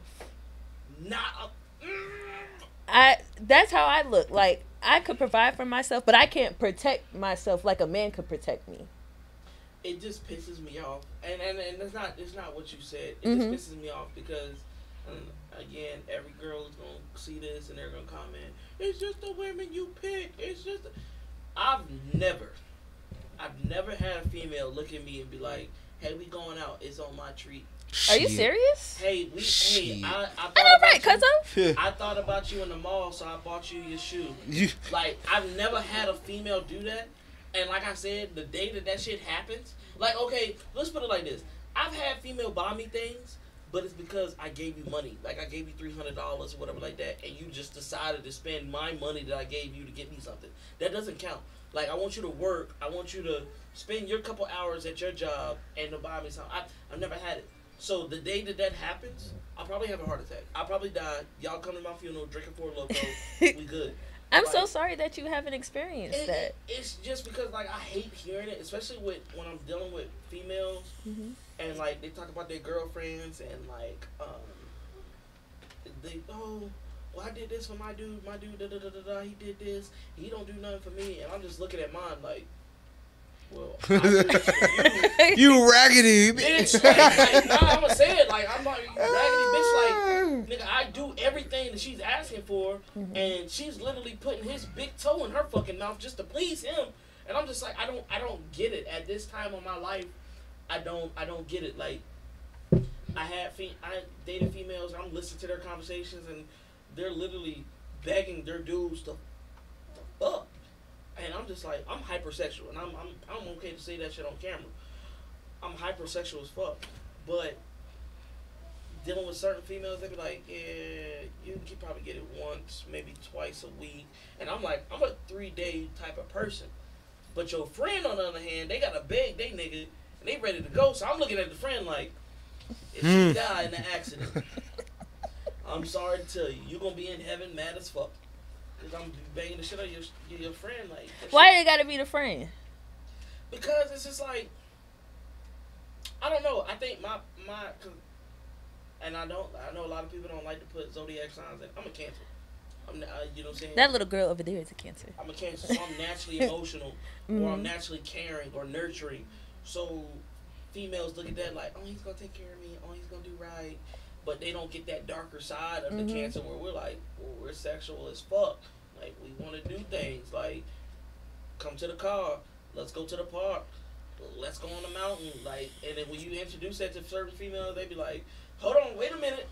That's how I look. Like, I could provide for myself, but I can't protect myself like a man could protect me. It just pisses me off, and it's not what you said. It just pisses me off because, again, every girl is gonna see this and they're gonna comment, "It's just the women you pick." It's just. I've never had a female look at me and be like, "Hey, we going out. It's on my treat." Are you serious? Hey, I know, right, cuzzo? I thought about you in the mall, so I bought you your shoe. Like, I've never had a female do that. And like I said, the day that shit happens, like, okay, let's put it like this. I've had female buy me things, but it's because I gave you money. Like, I gave you $300 or whatever like that, and you just decided to spend my money that I gave you to get me something. That doesn't count. Like, I want you to work. I want you to spend your couple hours at your job and to buy me something. I've never had it. So the day that happens, I'll probably have a heart attack. I'll probably die. Y'all come to my funeral, drinking Four Loko. We good. I'm so sorry that you haven't experienced that. It's just because, like, I hate hearing it, especially when I'm dealing with females, and, like, they talk about their girlfriends, and, like, well, I did this for my dude, da-da-da-da-da, he did this, he don't do nothing for me, and I'm just looking at mine, like, well, you raggedy bitch. Like, nah, I'm gonna say it. Like, I'm not, you raggedy bitch. Like, nigga, I do everything that she's asking for, and she's literally putting his big toe in her fucking mouth just to please him. And I'm just like, I don't get it. At this time of my life, I don't get it. Like, I dated females. I'm listening to their conversations, and they're literally begging their dudes to fuck. And I'm just like, I'm hypersexual, and I'm okay to say that shit on camera. I'm hypersexual as fuck, but dealing with certain females, they be like, yeah, you can probably get it once, maybe twice a week, and I'm like, I'm a 3-day type of person. But your friend, on the other hand, they got a beg they nigga, and they ready to go. So I'm looking at the friend like, if she die in the accident, I'm sorry to tell you, you gonna be in heaven mad as fuck. Cause I'm banging the shit out of your friend. Like, why it gotta be the friend? Because it's just like, I don't know. I think my and I know a lot of people don't like to put zodiac signs in. I'm a Cancer. You know what I'm saying? That little girl over there is a Cancer. I'm a Cancer, so I'm naturally emotional, or I'm naturally caring or nurturing. So females look at that like, oh, he's gonna take care of me. Oh, he's gonna do right. But they don't get that darker side of the Cancer where we're like, well, we're sexual as fuck. Like, we want to do things. Like, come to the car. Let's go to the park. Let's go on the mountain. Like, and then when you introduce that to certain females, they be like, hold on, wait a minute.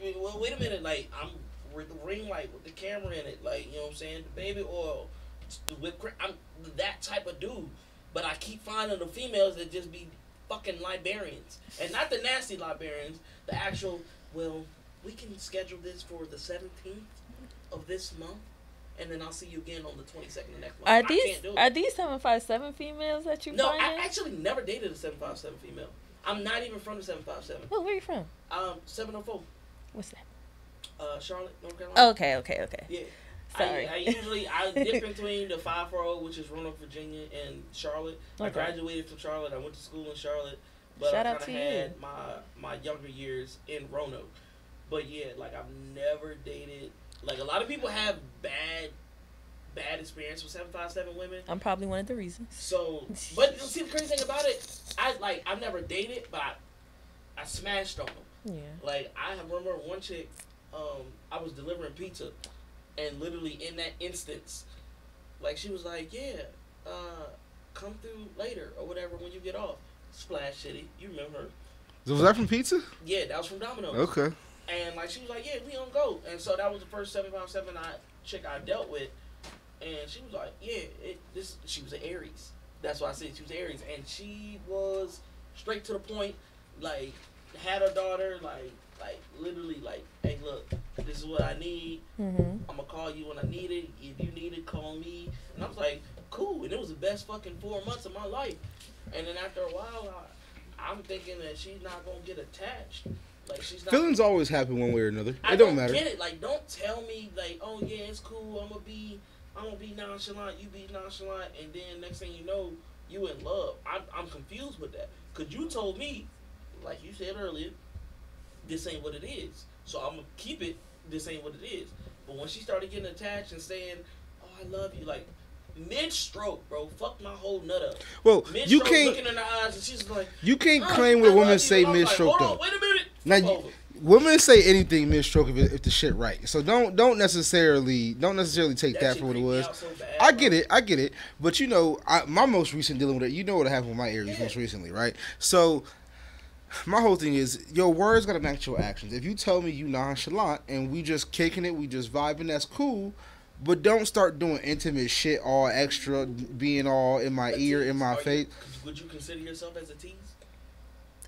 Wait a minute. Like, I'm with the ring light with the camera in it. Like, you know what I'm saying? The baby oil, the whipped cream. I'm that type of dude. But I keep finding the females that just be fucking librarians. And not the nasty librarians. The actual, well, we can schedule this for the 17th of this month. And then I'll see you again on the 22nd of next month. Are these 757 females that you No, finding? I actually never dated a 757 female. I'm not even from the 757. Well, where are you from? 704. What's that? Charlotte, North Carolina. Okay. Yeah. Sorry. I dip between the 540, which is Roanoke, Virginia, and Charlotte. Okay. I graduated from Charlotte. I went to school in Charlotte. But Shout I out to kind of you. had my younger years in Roanoke. But yeah, like I've never dated. Like a lot of people have bad experience with 757 women. I'm probably one of the reasons. So, but see the crazy thing about it, I've never dated, but I smashed on them. Yeah. Like I remember one chick, I was delivering pizza, and literally in that instance, like she was like, yeah, come through later or whatever when you get off. Splash City, you remember her? Was that from Pizza? Yeah, that was from Domino's. Okay. And like she was like, yeah, we on go. And so that was the first 757 chick I dealt with. And she was like, yeah, she was an Aries. That's why I said she was Aries. And she was straight to the point, like, had her daughter, like literally, like, hey, look, this is what I need. Mm-hmm. I'm going to call you when I need it. If you need it, call me. And I was like, cool. And it was the best fucking 4 months of my life. And then after a while, I'm thinking that she's not going to get attached. Like, she's not. Feelings always happen one way or another. It don't matter. I don't get it. Like, don't tell me, like, oh, yeah, it's cool. I'm going to be nonchalant. You be nonchalant. And then next thing you know, you in love. I'm confused with that. Because you told me, like you said earlier, this ain't what it is. So I'm going to keep it, this ain't what it is. But when she started getting attached and saying, oh, I love you, like, mid-stroke, bro, fuck my whole nut up. Well, mid-stroke, you can't. looking in her eyes, and she's like, you can't claim what women say mid-stroke, like, though. hold on, wait a minute. Now, women say anything mid-stroke if the shit right. So don't necessarily take that for what it was. So bad, I get it. But you know, my most recent dealing with it, you know what happened with my Aries most recently, right? So my whole thing is your words gotta match your actions. If you tell me you nonchalant and we just kicking it, we just vibing, that's cool. But don't start doing intimate shit, all extra, being all in my ear, in my face. Would you consider yourself as a tease?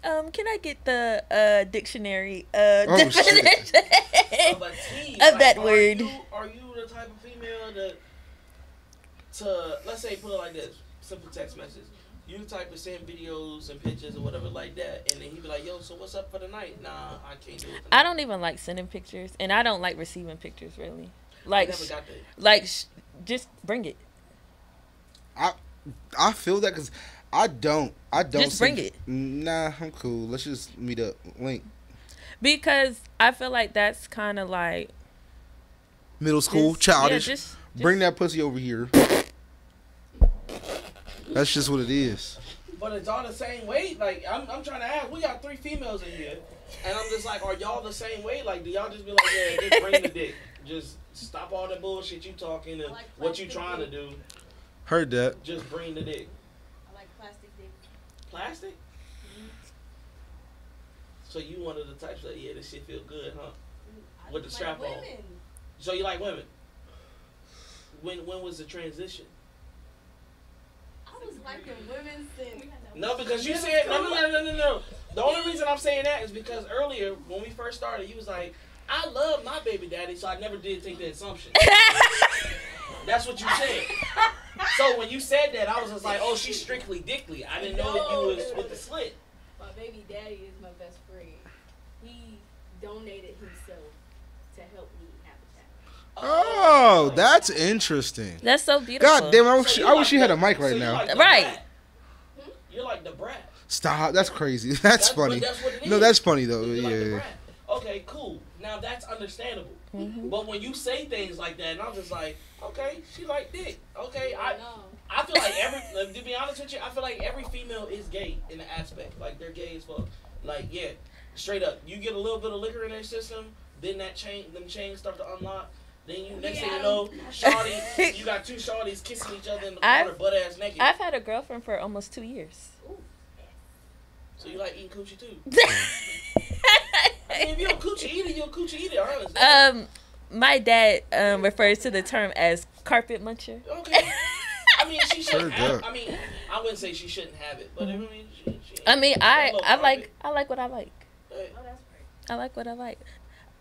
Can I get the dictionary definition of a tease? Of that word? Are you the type of female to let's say put it like this, simple text message. You the type to send videos and pictures or whatever like that, and then he be like, "Yo, so what's up for the night?" Nah, I can't do it. I don't even like sending pictures, and I don't like receiving pictures really. Like, I never got that. Like, just bring it. I feel that because I don't. Just bring it. Nah, I'm cool. Let's just meet up. Link. Because I feel like that's kind of like middle school, childish. Yeah, just bring that pussy over here. That's just what it is. But it's all the same weight. Like I'm trying to ask. We got 3 females in here, and I'm just like, are y'all the same weight? Like, do y'all just be like, yeah, just bring the dick, just stop all the bullshit you talking and like what you trying to do. Heard that. Just bring the dick. I like plastic dick. Plastic? Mm-hmm. So you one of the types that, yeah, this shit feel good, huh? With the strap on. So you like women? When was the transition? I was liking women since. No, because you said no. The only reason I'm saying that is because earlier when we first started, you was like, I love my baby daddy, so I never did take the assumption. That's what you said. So when you said that, I was just like, oh, she's strictly dickly. I didn't know that you was with the slit. My baby daddy is my best friend. He donated himself to help me have a child. Oh, that's interesting. That's so beautiful. God damn, I wish she had a mic right now. Like right. You're like the brat. Stop. That's crazy. That's funny. That's what it is. No, that's funny though. You're Yeah. like the brat. Okay, cool. Now that's understandable. Mm-hmm. But when you say things like that, and I'm just like, okay, she like dick. Okay, I feel like to be honest with you, I feel like every female is gay in the aspect. Like they're gay as fuck. Like straight up. You get a little bit of liquor in their system, then them chains start to unlock. Then you next thing you know, shawty, you got two shawties kissing each other in the corner, butt ass naked. I've had a girlfriend for almost 2 years. So you like eating coochie too? I mean, if you're a coochie eater, you're a coochie eater. Honestly. My dad refers to the term as carpet muncher. Okay. I mean, she shouldn't have. I mean, I wouldn't say she shouldn't have it, but I mean, I like what I like. Hey. Oh, that's great. I like what I like.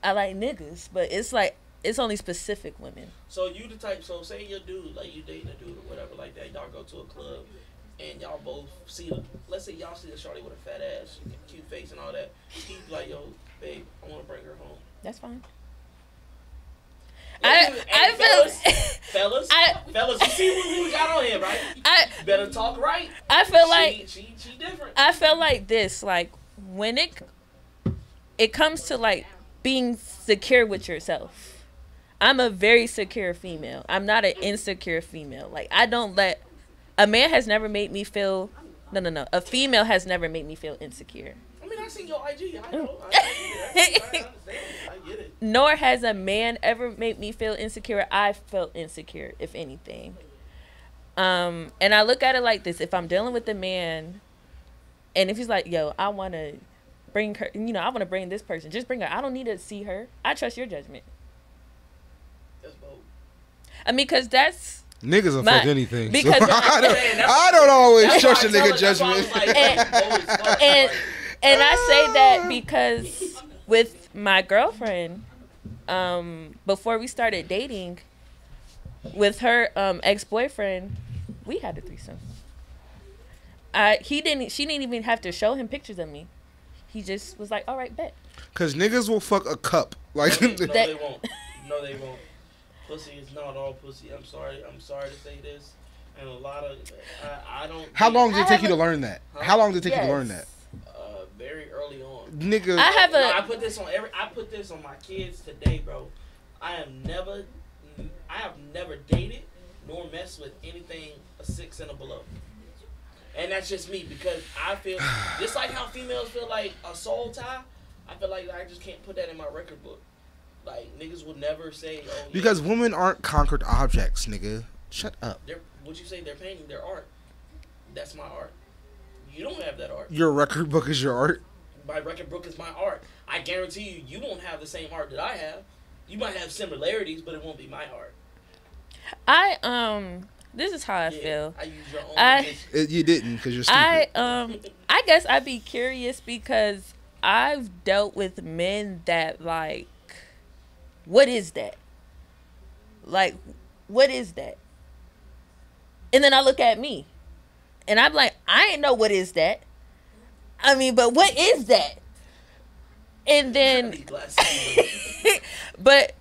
I like niggas, but it's like it's only specific women. So you the type. So say your dude, like you dating a dude or whatever like that. Y'all go to a club, and y'all both see the. Let's say y'all see a shorty with a fat ass, cute face, and all that. He's like, "Yo, babe, I want to bring her home." That's fine. I feel fellas, you see what we got on here, right? You better talk right. I feel like she different. I feel like this, like when it comes to like being secure with yourself. I'm a very secure female. I'm not an insecure female. Like I don't let a man has never made me feel no. A female has never made me feel insecure. I mean, I seen your IG. I know. I understand. I get it. Nor has a man ever made me feel insecure. I felt insecure, if anything. And I look at it like this: if I'm dealing with a man, and if he's like, "Yo, I want to bring her," I want to bring this person. Just bring her. I don't need to see her. I trust your judgment. That's bold. I mean, because that's niggas will fuck anything. Because so I don't always trust a nigga judgment. And I say that because with my girlfriend, before we started dating, with her ex-boyfriend, we had a threesome. She didn't even have to show him pictures of me. He just was like, "All right, bet." Cause niggas will fuck a cup. Like no, they won't. No, they won't. Pussy is not all pussy. I'm sorry to say this, and a lot of I don't. How long did it take you to learn that? Huh? How long did it take you to learn that? Very early on. Nigga, I put this on my kids today, bro. I have never dated nor messed with anything a 6 and below. And that's just me because I feel just like how females feel like a soul tie. I feel like I just can't put that in my record book. Like niggas would never say, "Oh." Because women aren't conquered objects, nigga. Shut up. What you say? They're painting their art. That's my art. You don't have that art. Your record book is your art? My record book is my art. I guarantee you won't have the same art that I have. You might have similarities, but it won't be my art. This is how I feel. I use your own. You didn't because you're stupid. I guess I'd be curious because I've dealt with men that like, what is that? Like, what is that? And then I look at me. And I'm like, I ain't know what is that. I mean, but what is that? And then, but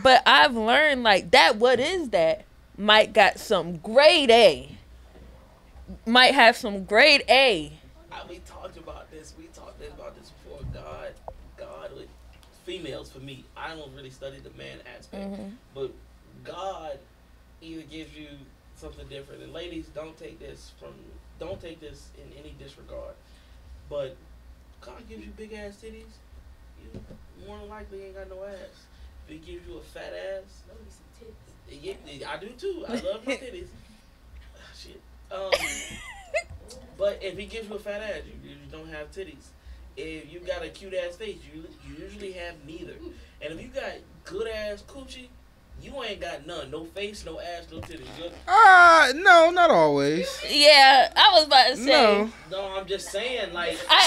I've learned like that. What is that? Might got some grade A. Might have some grade A. We talked about this. We talked about this before. God with females for me. I don't really study the man aspect, but God either gives you something different. And ladies, don't take this in any disregard. But God gives you big ass titties, you more than likely ain't got no ass. If He gives you a fat ass, I do too. I love my titties. Shit. But if He gives you a fat ass, you don't have titties. If you got a cute ass face, you usually have neither. And if you got good ass coochie, you ain't got none. No face, no ass, no titties. No, not always. Yeah, I was about to say. No, I'm just saying, like. Wait. I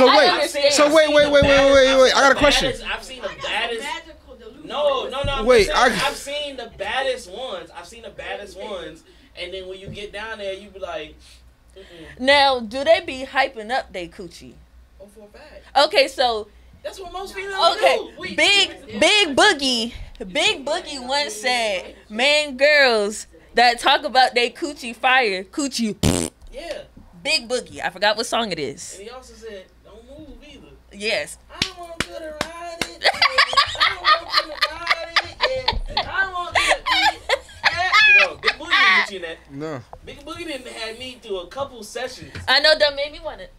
got a question. I've seen the baddest. No. Wait, I've seen the baddest ones. And then when you get down there, you be like. Now, do they be hyping up they coochie? Oh, for a fact. Okay, so. That's what most females do. Big Boogie once said, "Man, girls that talk about they coochie fire, coochie." Yeah. Big Boogie. I forgot what song it is. And he also said, "Don't move either." Yes. I want you to ride it. I want you to ride it. I want you to eat. No, Big Boogie didn't get you in that. No. Big Boogie didn't have me through a couple sessions. I know that made me want it.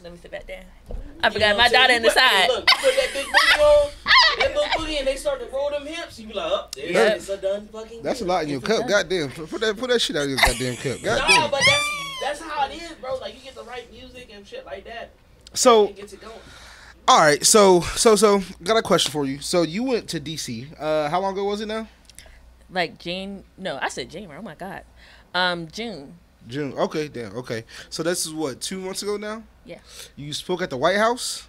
Let me sit back down. I forgot my daughter in the side. Look, you put that Big Boogie on, That little booty and they start to roll them hips, you be like, oh, it's a done fucking. That's a lot in your cup. Goddamn. Put that shit out of your goddamn cup. Goddamn. Nah, but that's how it is, bro. Like, you get the right music and shit like that. So, it gets it going. All right. So, got a question for you. So, you went to DC. How long ago was it now? Like June. No, I said January. Oh my God. June. June. Okay, damn. Okay. So this is what, 2 months ago now? Yeah. You spoke at the White House?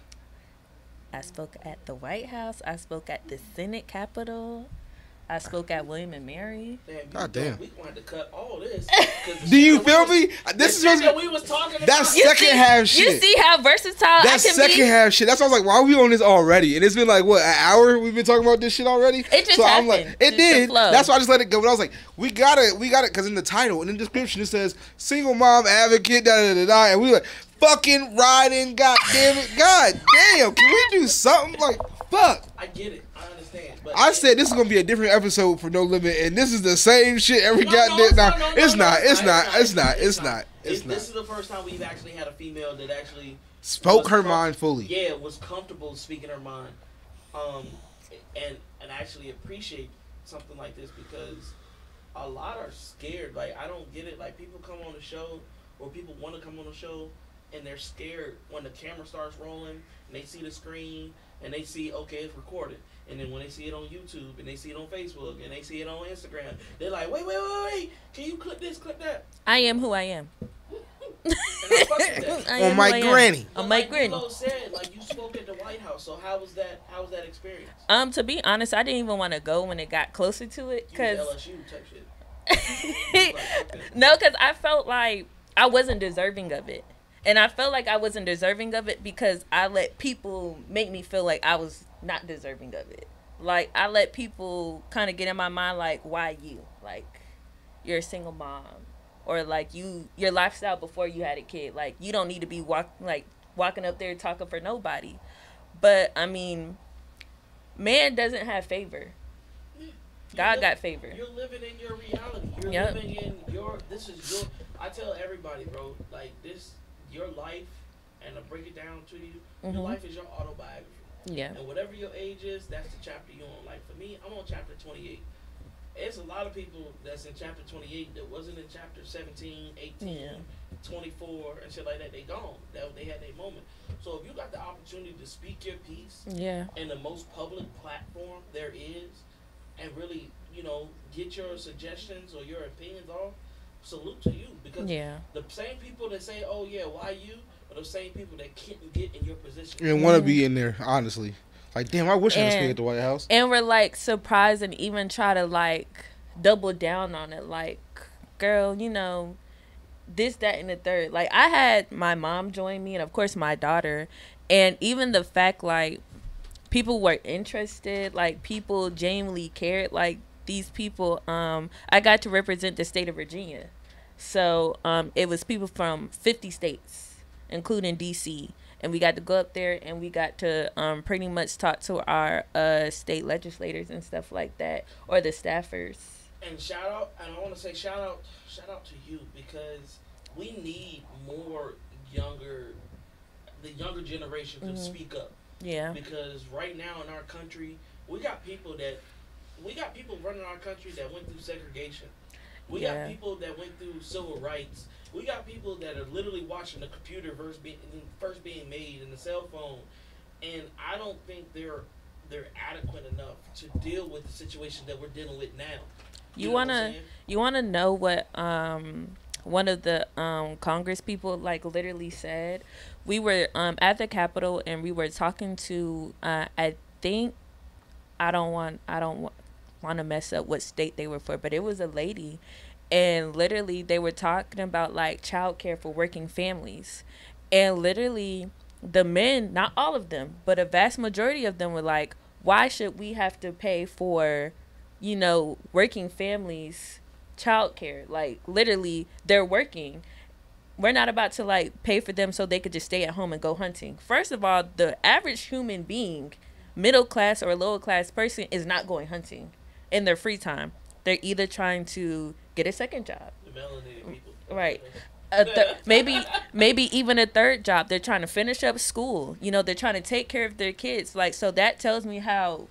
I spoke at the White House. I spoke at the Senate Capitol. I spoke at William and Mary. God damn. We wanted to cut all this. Do you feel me? This is what we was talking about. That's second half shit. You see how versatile that's I can second be? Half shit. That's why I was like, why are we on this already? And it's been like, what, an hour we've been talking about this shit already? It just happened. I'm like, it did. That's why I just let it go. But I was like, we got it, because in the title, in the description, it says, single mom advocate, da-da-da-da. And we like, fucking riding, god damn it. God damn, can we do something? Like, fuck. I get it. I understand. But I said this is going to be a different episode for No Limit, and this is the same shit every goddamn time. It's not. This is the first time we've actually had a female that actually spoke her mind fully. Yeah, was comfortable speaking her mind. And actually appreciate something like this, because a lot are scared. Like, I don't get it. Like, people come on the show, or people want to come on the show, and they're scared when the camera starts rolling, and they see the screen, and they see, okay, it's recorded. And then when they see it on YouTube, and they see it on Facebook, and they see it on Instagram, they're like, wait, can you click this, click that? I am who I am. On my granny. On my granny. Like said, like, you spoke at the White House, so how was that experience? To be honest, I didn't even want to go when it got closer to it, cause LSU type shit. No, cause I felt like I wasn't deserving of it. And I felt like I wasn't deserving of it because I let people make me feel like I was not deserving of it. Like, I let people kind of get in my mind, like, why you? Like, you're a single mom. Or, like, your lifestyle before you had a kid. Like, you don't need to be walking up there talking for nobody. But, I mean, man doesn't have favor. God got favor. You're living in your reality. You're living in this is your, I tell everybody, bro, like, this, your life, and to break it down to you, your life is your autobiography. Yeah. And whatever your age is, that's the chapter you're on. Like, for me, I'm on chapter 28. There's a lot of people that's in chapter 28 that wasn't in chapter 17, 18, 24, and shit like that. They gone. They had their moment. So if you got the opportunity to speak your piece in the most public platform there is, and really, get your suggestions or your opinions off, salute to you. Because the same people that say, oh yeah, why you, are the same people that can't get in your position. And want to be in there, honestly. Like, damn, I wish I was at the White House. And we're, like, surprised and even try to, like, double down on it. Like, girl, this, that, and the third. Like, I had my mom join me and, of course, my daughter. And even the fact, like, people were interested. Like, people genuinely cared. Like, these people, I got to represent the state of Virginia. So, it was people from 50 states, including D.C., and we got to go up there and we got to pretty much talk to our state legislators and stuff like that, or the staffers. And I want to say shout out to you, because we need more the younger generation to speak up. Yeah. Because right now in our country, we got people running our country that went through segregation. We got people that went through civil rights. We got people that are literally watching the computer first being made and the cell phone, and I don't think they're adequate enough to deal with the situation that we're dealing with now. You wanna know what one of the Congress people, like, literally said? We were at the Capitol and we were talking to I don't want to mess up what state they were for, but it was a lady. And literally, they were talking about, like, childcare for working families. And literally, the men, not all of them, but a vast majority of them were like, why should we have to pay for, working families' childcare? Like, literally, they're working. We're not about to, like, pay for them so they could just stay at home and go hunting. First of all, the average human being, middle class or lower class person, is not going hunting in their free time. They're either trying to get a second job. The melanated people. Right. Maybe even a third job. They're trying to finish up school. They're trying to take care of their kids. Like, so that tells me how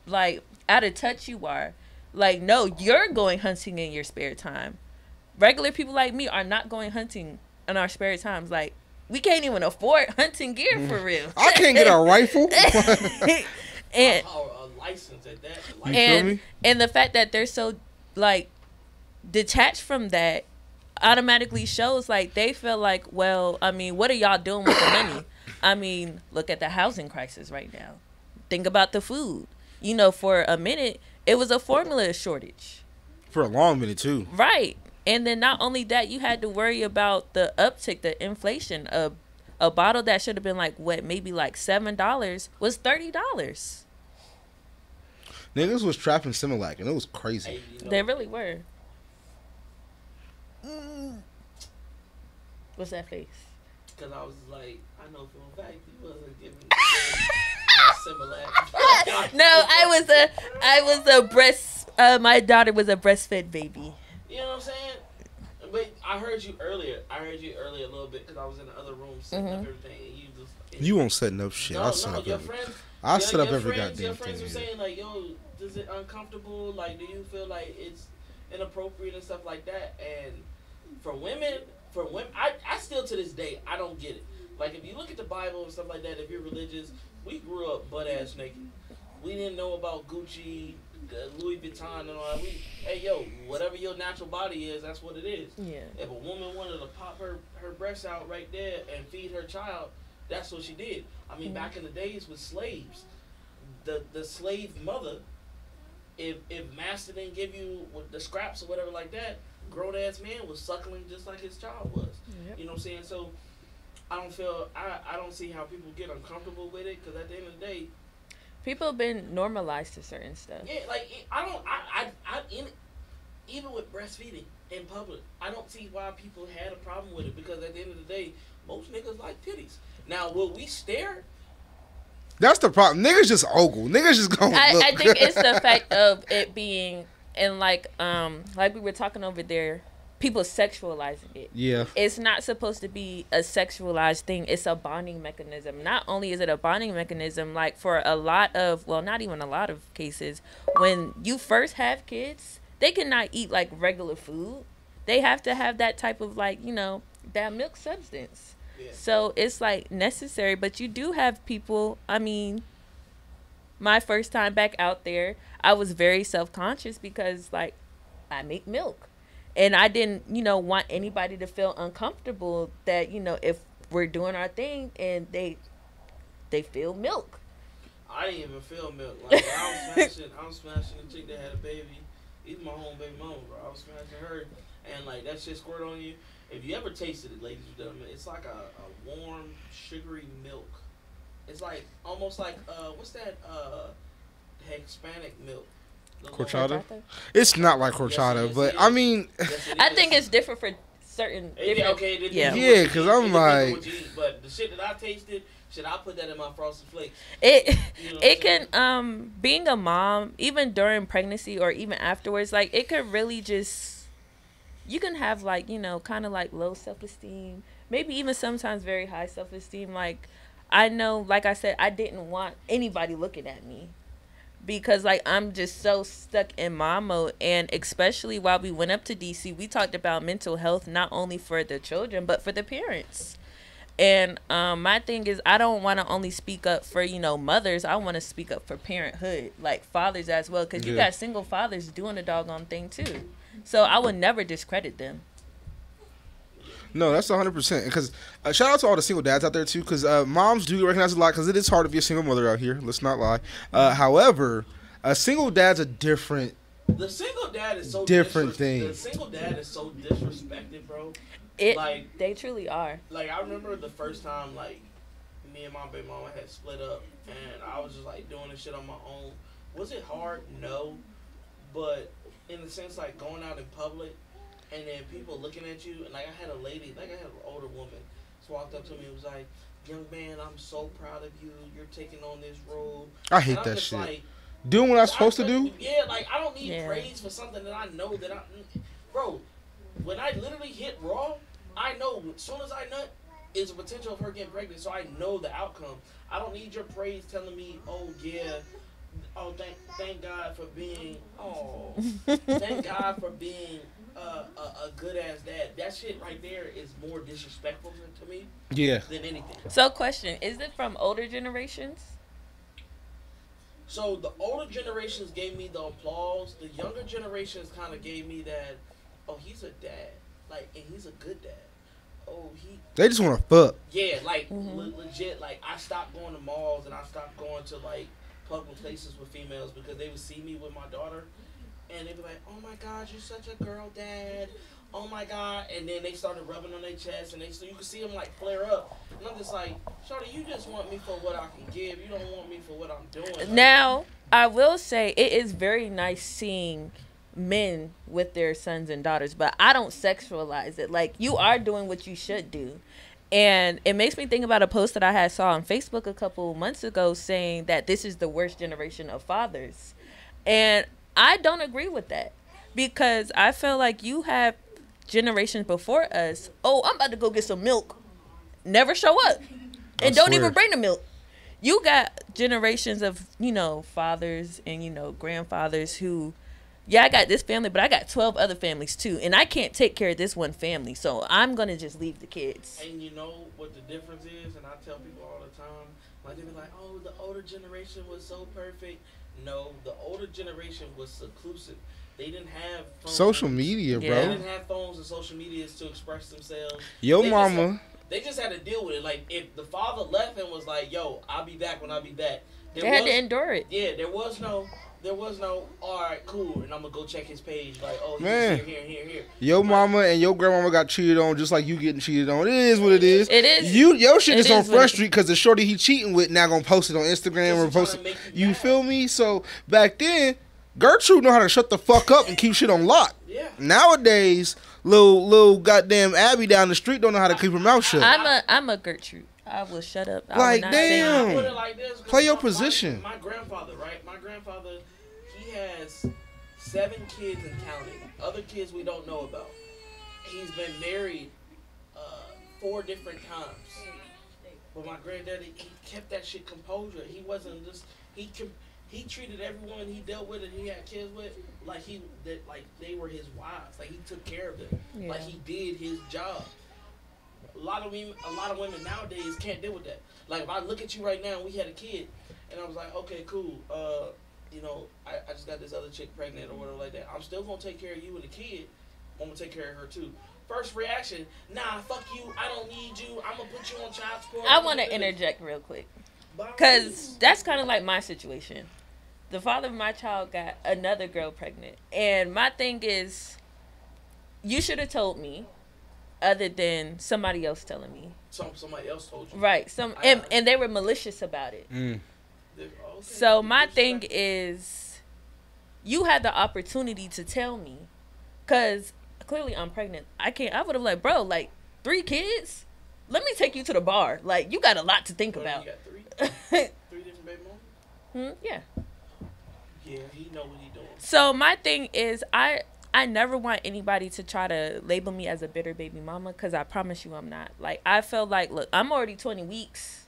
like out of touch you are. Like, no, you're going hunting in your spare time. Regular people like me are not going hunting in our spare times. Like, we can't even afford hunting gear for real. I can't get a rifle. And a license at that. You feel me? And the fact that they're so like detached from that automatically shows like they feel like, well, I mean, what are y'all doing with the money? I mean, look at the housing crisis right now. Think about the food. You know, for a minute, it was a formula shortage. For a long minute, too. Right. And then not only that, you had to worry about the uptick, the inflation. A bottle that should have been like, what, maybe like $7 was $30. Niggas was trapping Similac, and it was crazy. Hey, you know, They really were. What's that face? Because I was like, I know for a fact you wasn't giving similar. No, I was a breast. My daughter was a breastfed baby. You know what I'm saying? But I heard you earlier. A little bit because I was in the other room setting up everything. And you just. You won't setting up shit. I'll set up everything. I set up every goddamn thing. Your friends were saying like, yo, is it uncomfortable? Like, do you feel like it's inappropriate and stuff like that? And for women, I still to this day, I don't get it. Like, if you look at the Bible and stuff like that, if you're religious, we grew up butt-ass naked. We didn't know about Gucci, Louis Vuitton, and all that. Hey, yo, whatever your natural body is, that's what it is. Yeah. If a woman wanted to pop her breasts out right there and feed her child, that's what she did. I mean, back in the days with slaves, the slave mother, if master didn't give you the scraps or whatever like that, grown-ass man was suckling just like his child was. Yep. You know what I'm saying? So I don't see how people get uncomfortable with it, because at the end of the day, people have been normalized to certain stuff. Yeah, like even with breastfeeding in public, I don't see why people had a problem with it, because at the end of the day, most niggas like titties. Now, will we stare? That's the problem. Niggas just ogle. Niggas just go. I think it's the fact of it being, and like we were talking over there, people sexualizing it. Yeah. It's not supposed to be a sexualized thing. It's a bonding mechanism. Not only is it a bonding mechanism, like for a lot of, well, not even a lot of cases, when you first have kids, they cannot eat like regular food. They have to have that type of like, you know, that milk substance. Yeah. So it's like necessary, but you do have people, I mean, my first time back out there, I was very self-conscious because like I make milk. And I didn't, you know, want anybody to feel uncomfortable that, you know, if we're doing our thing and they feel milk. I didn't even feel milk. Like, I was smashing the chick that had a baby. Even my home baby mama, bro. I was smashing her, and like that shit squirt on you. If you ever tasted it, ladies and gentlemen, it's like a warm, sugary milk. It's like almost like what's that Hispanic milk? Horchata? It's not like horchata, but I mean, I think it's different for certain. Yeah, because I'm like, but the shit that I tasted, should I put that in my Frosted Flakes? It can being a mom, even during pregnancy or even afterwards, like it could really just, you can have like, you know, kind of like low self-esteem, maybe even sometimes very high self-esteem. Like I know, like I said, I didn't want anybody looking at me. Because, like, I'm just so stuck in mom mode. And especially while we went up to D.C., we talked about mental health, not only for the children, but for the parents. And my thing is, I don't want to only speak up for, you know, mothers. I want to speak up for parenthood, like fathers as well. Because you got single fathers doing the doggone thing, too. So I would never discredit them. No, that's 100%. Because shout out to all the single dads out there too. Because moms do recognize a lot. Because it is hard to be a single mother out here. Let's not lie. However, a single dad's a different. The single dad is so different thing. The single dad is so disrespected, bro. They truly are. Like I remember the first time, like me and my baby mama had split up, and I was just like doing this shit on my own. Was it hard? No, but in the sense like going out in public. And then people looking at you, and like I had a lady, like I had an older woman, just walked up to me and was like, "Young man, I'm so proud of you. You're taking on this role." I hate that shit. Like, doing what I'm supposed to do? Yeah, like I don't need praise for something that I know that bro, when I literally hit raw, I know as soon as I nut, is a potential of her getting pregnant, so I know the outcome. I don't need your praise telling me, "Oh yeah." Oh, thank God for being. Oh, thank God for being a good ass dad. That shit right there is more disrespectful to me. Yeah. Than anything. So, question: is it from older generations? So the older generations gave me the applause. The younger generations kind of gave me that. Oh, he's a dad. Like, and he's a good dad. Oh, They just want to fuck. Yeah, like legit. Like, I stopped going to malls and I stopped going to like public places with females because they would see me with my daughter, and they'd be like, "Oh my God, you're such a girl dad. Oh my God!" And then they started rubbing on their chest, and so you could see them like flare up. And I'm just like, "Shorty, you just want me for what I can give. You don't want me for what I'm doing." Like, now, I will say it is very nice seeing men with their sons and daughters, but I don't sexualize it. Like, you are doing what you should do. And it makes me think about a post that I saw on Facebook a couple months ago saying that this is the worst generation of fathers. And I don't agree with that, because I feel like you have generations before us. Oh, I'm about to go get some milk. Never show up. And don't even bring the milk. You got generations of, fathers and, grandfathers who, yeah, I got this family, but I got 12 other families too. And I can't take care of this one family. So I'm going to just leave the kids. And you know what the difference is? And I tell people all the time, like, they be like, oh, the older generation was so perfect. No, the older generation was seclusive. They didn't have phones. Social media, bro. They didn't have phones and social medias to express themselves. They just had to deal with it. Like, if the father left and was like, yo, I'll be back when I be back. They had to endure it. Yeah, there was no, all right, cool, and I'm going to go check his page. Like, oh, he's here. Your mama and your grandmama got cheated on just like you getting cheated on. It is what it is. It is. Your shit is on Front Street because the shorty he cheating with now going to post it on Instagram or post it. You feel me? So, back then, Gertrude know how to shut the fuck up and keep shit on lock. Yeah. Nowadays, little goddamn Abby down the street don't know how to keep her mouth shut. I'm a Gertrude. I will shut up. Like, damn. Put it like this, play your position. My grandfather, right? My grandfather, he has 7 kids and counting. Other kids we don't know about. He's been married 4 different times. But my granddaddy, he kept that shit composure. He wasn't just he treated everyone he dealt with and he had kids with like they were his wives. Like, he took care of them. Yeah. Like, he did his job. A lot of women nowadays can't deal with that. Like, if I look at you right now, we had a kid, and I was like, okay, cool. I just got this other chick pregnant or whatever like that. I'm still gonna take care of you and the kid. I'm gonna take care of her too. First reaction, nah, fuck you. I don't need you. I'm gonna put you on child support. I want to interject real quick, because that's kind of like my situation. The father of my child got another girl pregnant, and my thing is, you should have told me, other than somebody else telling me. Somebody else told you. Right. And they were malicious about it. Mm. Okay. So my thing is, you had the opportunity to tell me, because clearly I'm pregnant. I would have like, bro, like 3 kids? Let me take you to the bar. Like, you got a lot to think about. You got 3? 3 different baby mamas? Yeah. Yeah, he know what he doing. So my thing is, I never want anybody to try to label me as a bitter baby mama, because I promise you I'm not. Like, I feel like, look, I'm already 20 weeks.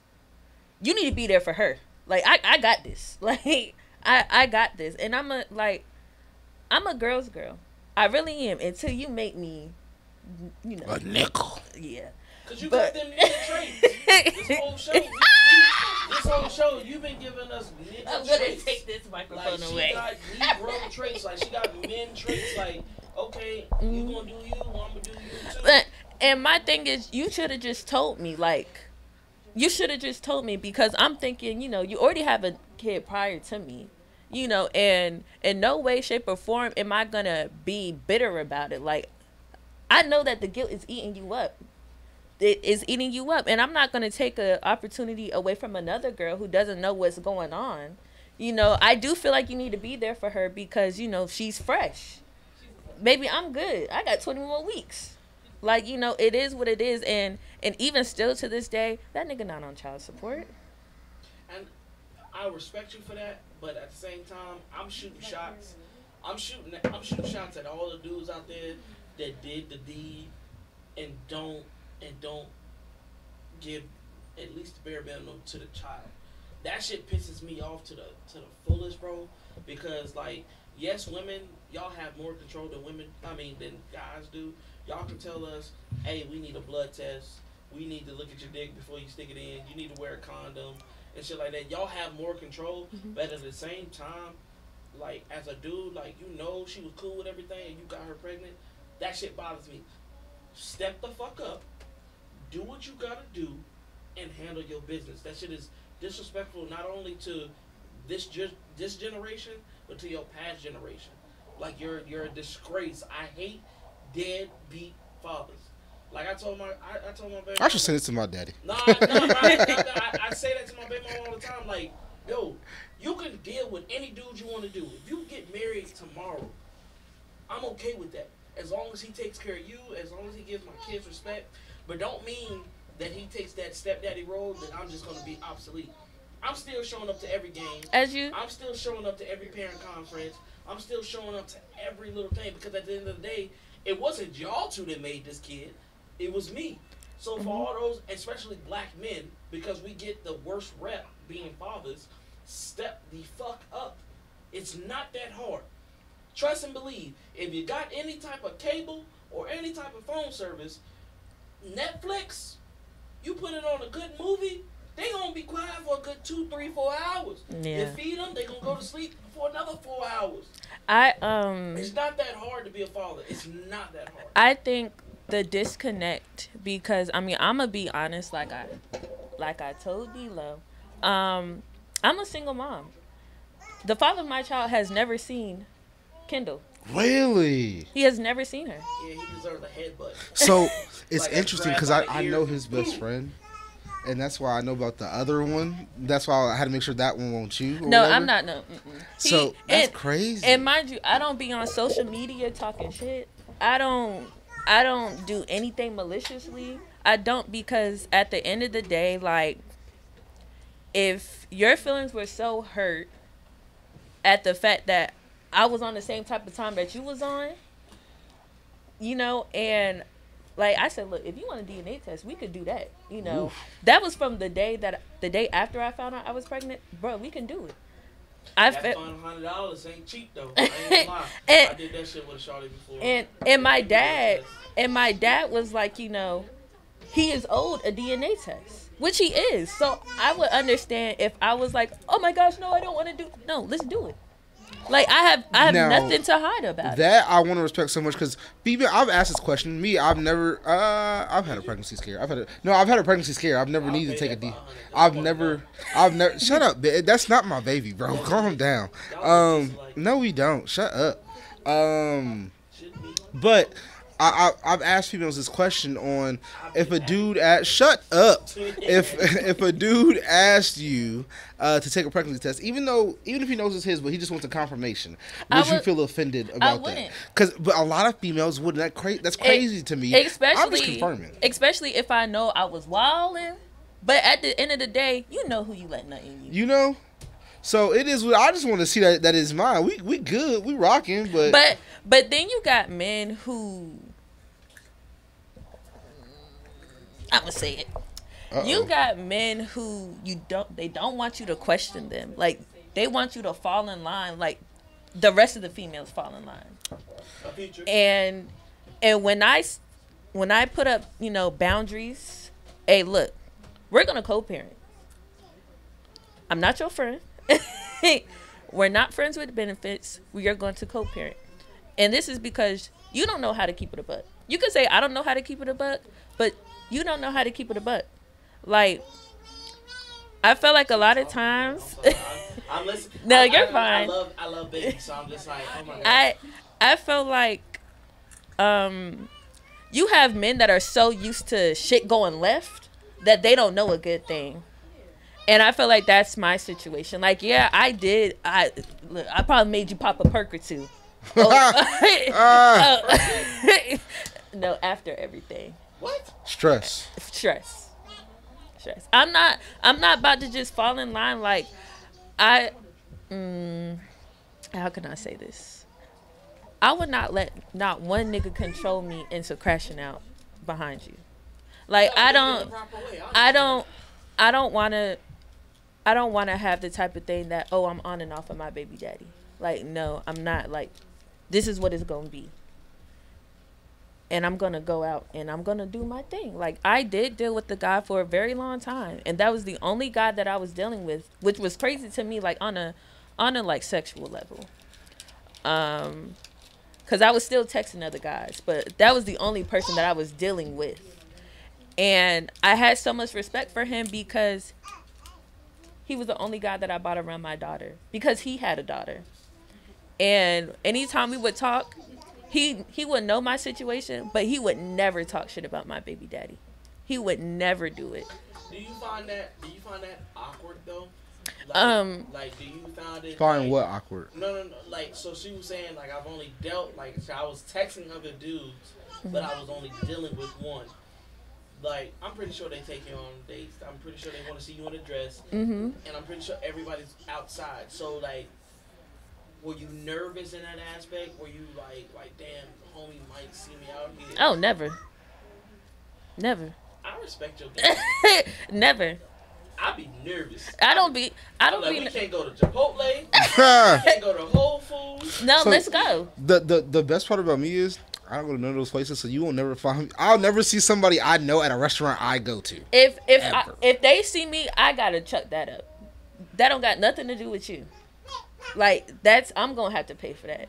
You need to be there for her. Like, I got this. Like, I got this. And I'm a girl's girl. I really am, until you make me, a nickel. Yeah. Because you got them nigga traits. This whole show, you've been giving us nigga traits. I'm going to take this microphone away. She got Negro traits. Like, she got men traits. Like, okay, you going to do you, I'm going to do you too. And my thing is, you should have just told me. Like, you should have just told me, because I'm thinking, you already have a kid prior to me. And in no way, shape, or form am I going to be bitter about it. Like, I know that the guilt is eating you up. It is eating you up. And I'm not going to take an opportunity away from another girl who doesn't know what's going on. I do feel like you need to be there for her, because, she's fresh. Baby, I'm good. I got 20 more weeks. Like, it is what it is. And even still to this day, that nigga not on child support. And I respect you for that. But at the same time, I'm shooting shots. I'm shooting shots at all the dudes out there that did the deed and don't give at least the bare minimum to the child. that shit pisses me off to the fullest, bro. Because like, yes, women, y'all have more control than than guys do. Y'all can tell us, hey, we need a blood test. We need to look at your dick before you stick it in. You need to wear a condom and shit like that. Y'all have more control, but at the same time, like, as a dude, like, she was cool with everything and you got her pregnant. That shit bothers me. Step the fuck up. Do what you gotta do and handle your business. That shit is disrespectful not only to this generation, but to your past generation. Like, you're a disgrace. I hate deadbeat fathers. Like I told my baby. I should send it to my daddy. I say that to my baby mom all the time. Like, yo, you can deal with any dude you want to do. If you get married tomorrow, I'm okay with that. As long as he takes care of you, as long as he gives my kids respect. But don't mean that he takes that stepdaddy role that I'm just gonna be obsolete. I'm still showing up to every game. I'm still showing up to every parent conference. I'm still showing up to every little thing because at the end of the day, it wasn't y'all two that made this kid. It was me. So for all those, especially black men, because we get the worst rep being fathers, step the fuck up. It's not that hard. Trust and believe. If you got any type of cable or any type of phone service, Netflix, you put it on a good movie, they gonna be quiet for a good 2, 3, 4 hours. Yeah. You feed them, they gonna go to sleep for another 4 hours. It's not that hard to be a father. It's not that hard. I think the disconnect, because I'm gonna be honest, like I told D-Lo, I'm a single mom. The father of my child has never seen Kendall. Really? He has never seen her. Yeah, he deserves a headbutt. So it's Like interesting because I know his best friend, and that's why I know about the other one. That's why I had to make sure that one won't you. No, whatever. I'm not. No. So that's crazy. And mind you, I don't be on social media talking shit. I don't do anything maliciously. I don't, because at the end of the day, like, if your feelings were so hurt at the fact that I was on the same type of time that you was on, and like I said, look, if you want a DNA test, we could do that. Oof. That was from the day after I found out I was pregnant, bro. We can do it. That $100 ain't cheap though. I ain't gonna lie. I did that shit with a shawty before. And my dad was like, he is owed a DNA test, which he is. So I would understand if I was like, oh my gosh, no, I don't want to do. No, let's do it. Like, I have now, nothing to hide about that. I want to respect so much because I've asked this question. I've never, I've had a pregnancy scare. I've had a pregnancy scare. I've never needed to take a D. I've never. Shut up, bitch. That's not my baby, bro. Calm down. No, we don't. Shut up. But I've asked females this question on if a dude shut up. If a dude asked you to take a pregnancy test, even if he knows it's his, but he just wants a confirmation, would you feel offended about that? But a lot of females wouldn't. That's crazy to me. I'm just confirming. Especially if I know I was wilding. But at the end of the day, you know who you let nothing in you. So it is. I just want to see that is mine. We good. We rocking. But then you got men who, I'm gonna say it. Uh-oh. You got men who they don't want you to question them. Like, they want you to fall in line like the rest of the females fall in line. And when I put up, boundaries, hey, look, we're gonna co-parent. I'm not your friend. We're not friends with benefits. We are going to co-parent. And this is because you don't know how to keep it a buck. You can say, I don't know how to keep it a buck, but you don't know how to keep it a buck. Like, I feel like a lot of times. I'm listening. No, you're fine. I love babies, so I'm just like, oh my God. I feel like you have men that are so used to shit going left that they don't know a good thing. And I feel like that's my situation. Like, yeah, I did. I probably made you pop a perk or two. No, after everything. What? Stress. I'm not about to just fall in line. Like, how can I say this? I would not let not one nigga control me into crashing out behind you. Like, I don't want to I don't want to have the type of thing that, oh, I'm on and off of my baby daddy. Like, no, I'm not. Like, this is what it's going to be. And I'm going to go out and I'm going to do my thing. Like, I did deal with the guy for a very long time. And that was the only guy that I was dealing with, which was crazy to me, like, on a like, sexual level. Because I was still texting other guys. But that was the only person that I was dealing with. And I had so much respect for him because he was the only guy that I bought around my daughter. Because he had a daughter. And anytime we would talk, he would know my situation, but he would never talk shit about my baby daddy. He would never do it. Do you find that awkward though? Like, do you find it? Find like, what awkward? No. Like, so she was saying, like, I've only dealt, like, so I was texting other dudes, but I was only dealing with one. Like, I'm pretty sure they take you on dates. I'm pretty sure they want to see you in a dress, and I'm pretty sure everybody's outside. So, like, were you nervous in that aspect? Were you like, damn, homie might see me out here? Oh, never. I respect your game. Never. I be nervous. I don't be. We can't go to Chipotle. We can't go to Whole Foods. No, So, let's go. The best part about me is I don't go to none of those places, so you will never find me. I'll never see somebody I know at a restaurant I go to. If they see me, I gotta chuck that up. That don't got nothing to do with you. Like, I'm gonna have to pay for that.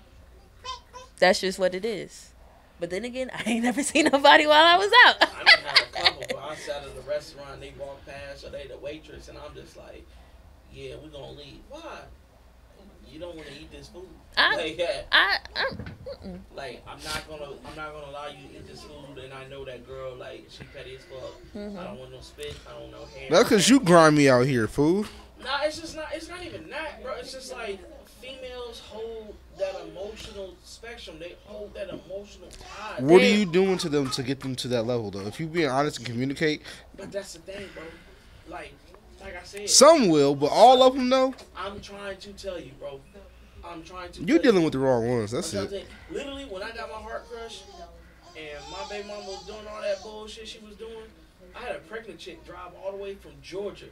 That's just what it is. But then again, I ain't never seen nobody while I was out. I done had a couple, but I sat at the restaurant, they walk past, or they the waitress, and I'm just like, yeah, we're gonna leave. Why? You don't want to eat this food. Like, I'm not gonna allow you to eat this food, and I know that girl, like, she petty as fuck. I don't want no spit, I don't know hair. That's because you grind me out here, fool. Nah, it's not even that, bro. It's just like, females hold that emotional spectrum. They hold that emotional tie. What are you doing to them to get them to that level, though? If you being honest and communicate. But that's the thing, bro. Like I said. Some will, but all of them, though. I'm trying to tell you, bro. You're dealing with the wrong ones. That's it. Literally, when I got my heart crushed, and my baby mama was doing all that bullshit she was doing, I had a pregnant chick drive all the way from Georgia,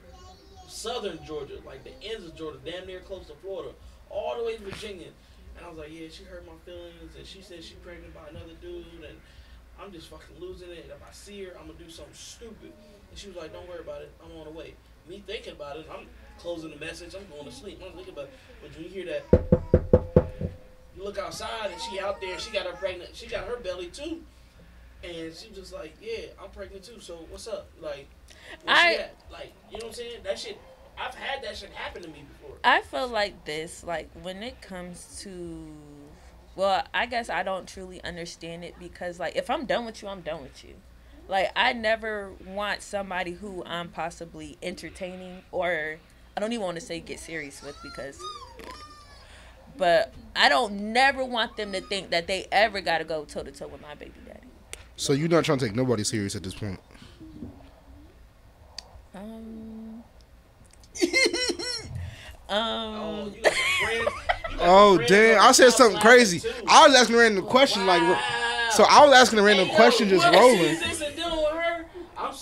southern Georgia, like the ends of Georgia, damn near close to Florida, all the way to Virginia. And I was like, yeah, she hurt my feelings, and she said she's pregnant by another dude, and I'm just fucking losing it. And if I see her, I'm gonna do something stupid. And she was like, don't worry about it, I'm on the way. Me thinking about it, I'm closing the message, I'm going to sleep. I'm thinking about it. But when you hear that, you look outside, and she out there, she got her belly too. And she was just like, yeah, I'm pregnant too, so what's up? Like, where's she at? Like, you know what I'm saying? That shit, I've had that shit happen to me before. I feel like this, like, when it comes to, well, I guess I don't truly understand it because, like, if I'm done with you, I'm done with you. Like, I never want somebody who I'm possibly entertaining, or I don't even want to say get serious with, because, but I don't never want them to think that they ever got to go toe-to-toe with my baby daddy. So you're not trying to take nobody serious at this point? Oh, damn. I said something crazy. I was asking a random question, like, so I was asking a random question just rolling. I'm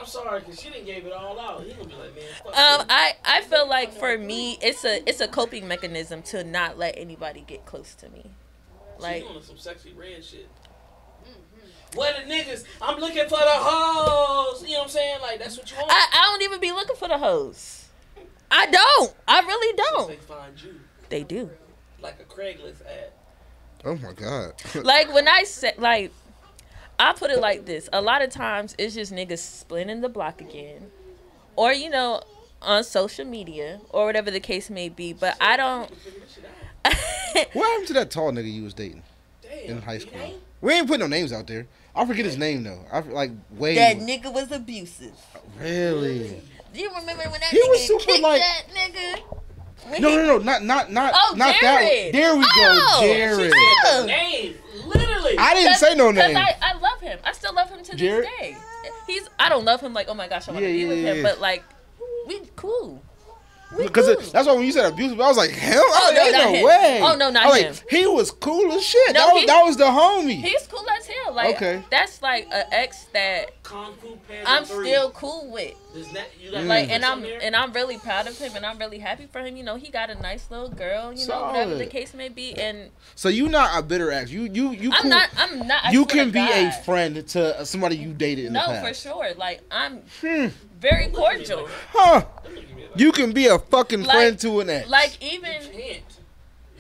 sorry, because she didn't give it all out. He gonna be like, man, fuck I feel like for me, it's a coping mechanism to not let anybody get close to me. Like, she doing some sexy red shit. Where the niggas? I'm looking for the hoes. You know what I'm saying? Like, that's what you want. I don't even be looking for the hoes. I don't. I really don't. They find you. They do. Like a Craigslist ad. Oh my God. Like, when I say, like, I put it like this. A lot of times it's just niggas splitting the block again. Or, you know, on social media or whatever the case may be. But I don't. What happened to that tall nigga you was dating in high school? We ain't putting no names out there. I forget his name though. I like way. That nigga was abusive. Really? Do you remember when that he nigga was super kicked like that nigga? No, not that Jared. There we go, Jared. The name, literally. I didn't say no name. I love him. I still love him to Jared? this day. I don't love him like, oh my gosh, I want to be with him, but like, we cool. Because that's why when you said abusive, I was like, him? No way. Oh, no, not him. Like, he was cool as shit. No, that was the homie. He's cool as hell. Like, that's like an ex that I'm still cool with. Like, and I'm really proud of him, and I'm really happy for him. You know, he got a nice little girl. You know, whatever the case may be. And so you not a bitter ex. You. I'm not. You can be a friend to somebody you dated in the past. No, for sure. Like, I'm very cordial. Huh? You can be a fucking friend to an ex. Like, even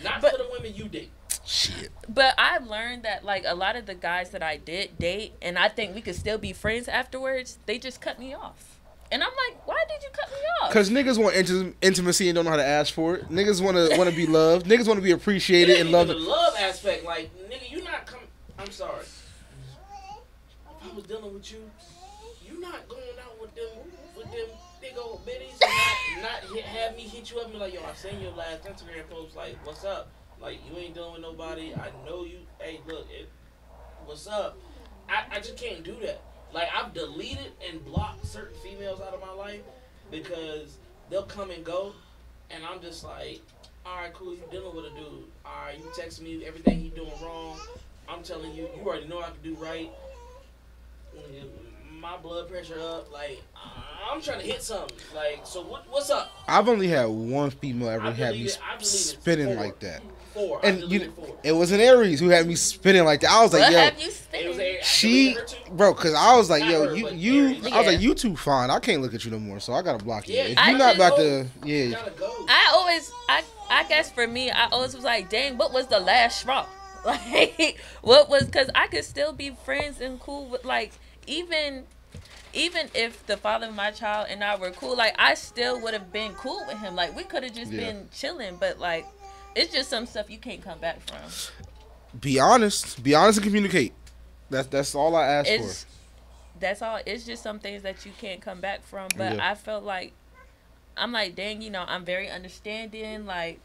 not to the women you date. Shit. But I've learned that, like, a lot of the guys that I did date, and I think we could still be friends afterwards, they just cut me off. And I'm like, why did you cut me off? Because niggas want intimacy and don't know how to ask for it. Niggas want to be loved. Niggas want to be appreciated and loved. The love aspect, like, nigga, you not coming. I'm sorry. If I was dealing with you, you not going out with them big old bitties and not have me hit you up and be like, yo, I seen your last Instagram post. Like, what's up? Like, you ain't dealing with nobody. I know you. Hey, look, what's up? I just can't do that. Like, I've deleted and blocked certain females out of my life because they'll come and go, and I'm just like, all right, cool, you dealing with a dude. All right, you texting me everything he doing wrong. I'm telling you, you already know I can do right. My blood pressure up. Like, I'm trying to hit something. Like, so what's up? I've only had one female ever had me spinning like that. 4. And it was an Aries who had me spinning like that. I was like, yo, have you she, bro, because I was like, yo, I was like, you too fine. I can't look at you no more, so I gotta block you. If you're not about to, I guess for me, I always was like, dang, what was the last straw? Like, what was? Because I could still be friends and cool with, like, even if the father of my child and I were cool, like, I still would have been cool with him. Like, we could have just been chilling, but, like, it's just some stuff you can't come back from. Be honest and communicate. That's all I ask for. That's all. It's just some things that you can't come back from. But I felt like, I'm like, dang, you know, I'm very understanding. Like,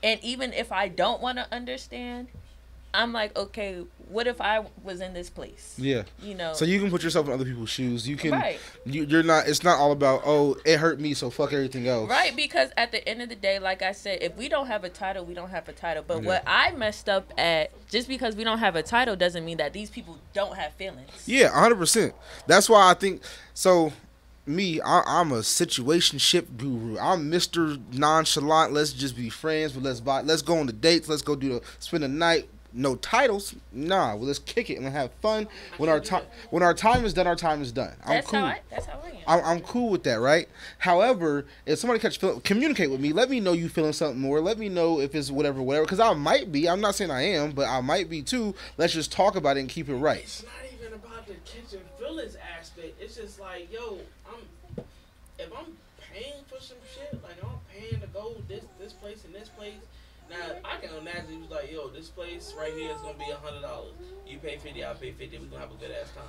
and even if I don't want to understand, I'm like, okay, what if I was in this place? Yeah. You know. So you can put yourself in other people's shoes. You can. Right. You're not. It's not all about, oh, it hurt me, so fuck everything else. Right. Because at the end of the day, like I said, if we don't have a title, we don't have a title. But what I messed up at, just because we don't have a title doesn't mean that these people don't have feelings. Yeah, 100%. That's why I think so. I'm a situationship guru. I'm Mr. Nonchalant. Let's just be friends, but let's go on the dates. Let's go spend the night. No titles, nah. Well, let's kick it and have fun. When our time is done, our time is done. That's cool. That's how I am. I'm cool with that, right? However, if somebody communicate with me. Let me know you feeling something more. Let me know if it's whatever. Because I might be. I'm not saying I am, but I might be too. Let's just talk about it and keep it right. It's not even about the catching feelings aspect. It's just like, yo, if I'm paying for some shit, like I'm paying to go this place and this place. Now, I can imagine he was like, yo, this place right here is going to be $100. You pay 50, I pay 50. We're going to have a good ass time.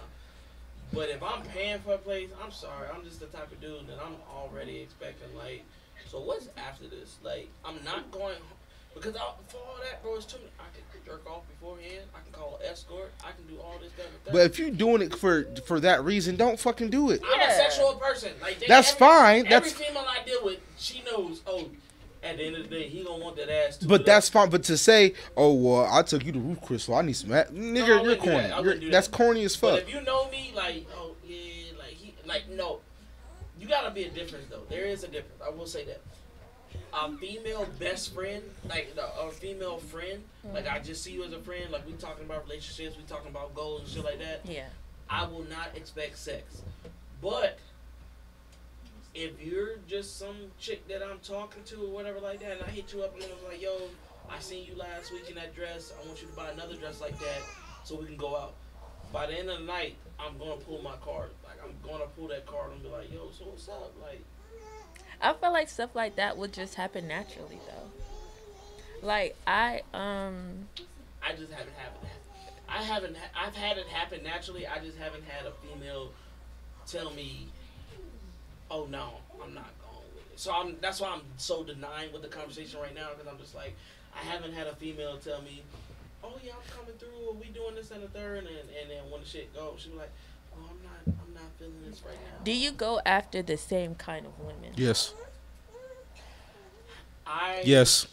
But if I'm paying for a place, I'm sorry. I'm just the type of dude that I'm already expecting, like, so what's after this? Like, I'm not going, because for all that, bro, it's too many. I can jerk off beforehand. I can call an escort. I can do all this, that, and that. But if you're doing it for that reason, don't fucking do it. I'm a sexual person. Like, that's fine. Every female I deal with, she knows, at the end of the day, he gonna want that ass too. But that's fine. But to say, oh, well, I took you to Roof Chris, so I need some ass. Nigga, you're corny. That's corny as fuck. But if you know me, like, oh, yeah, no. You gotta be a difference, though. There is a difference. I will say that. A female best friend, like, a female friend, like, I just see you as a friend, like, we talking about relationships, we talking about goals and shit like that. Yeah. I will not expect sex. But if you're just some chick that I'm talking to or whatever like that, and I hit you up and I was like, yo, I seen you last week in that dress. I want you to buy another dress like that so we can go out. By the end of the night, I'm going to pull my card. Like, I'm going to pull that card and be like, yo, so what's up? Like, I feel like stuff like that would just happen naturally, though. Like, I just haven't had it. I've had it happen naturally. I just haven't had a female tell me, oh no, I'm not going with it. So that's why I'm so denying with the conversation right now, because I'm just like, I haven't had a female tell me, oh yeah, I'm coming through, or we doing this and the third, and then when the shit goes, she be like, oh, I'm not feeling this right now. Do you go after the same kind of women? Yes. Yes.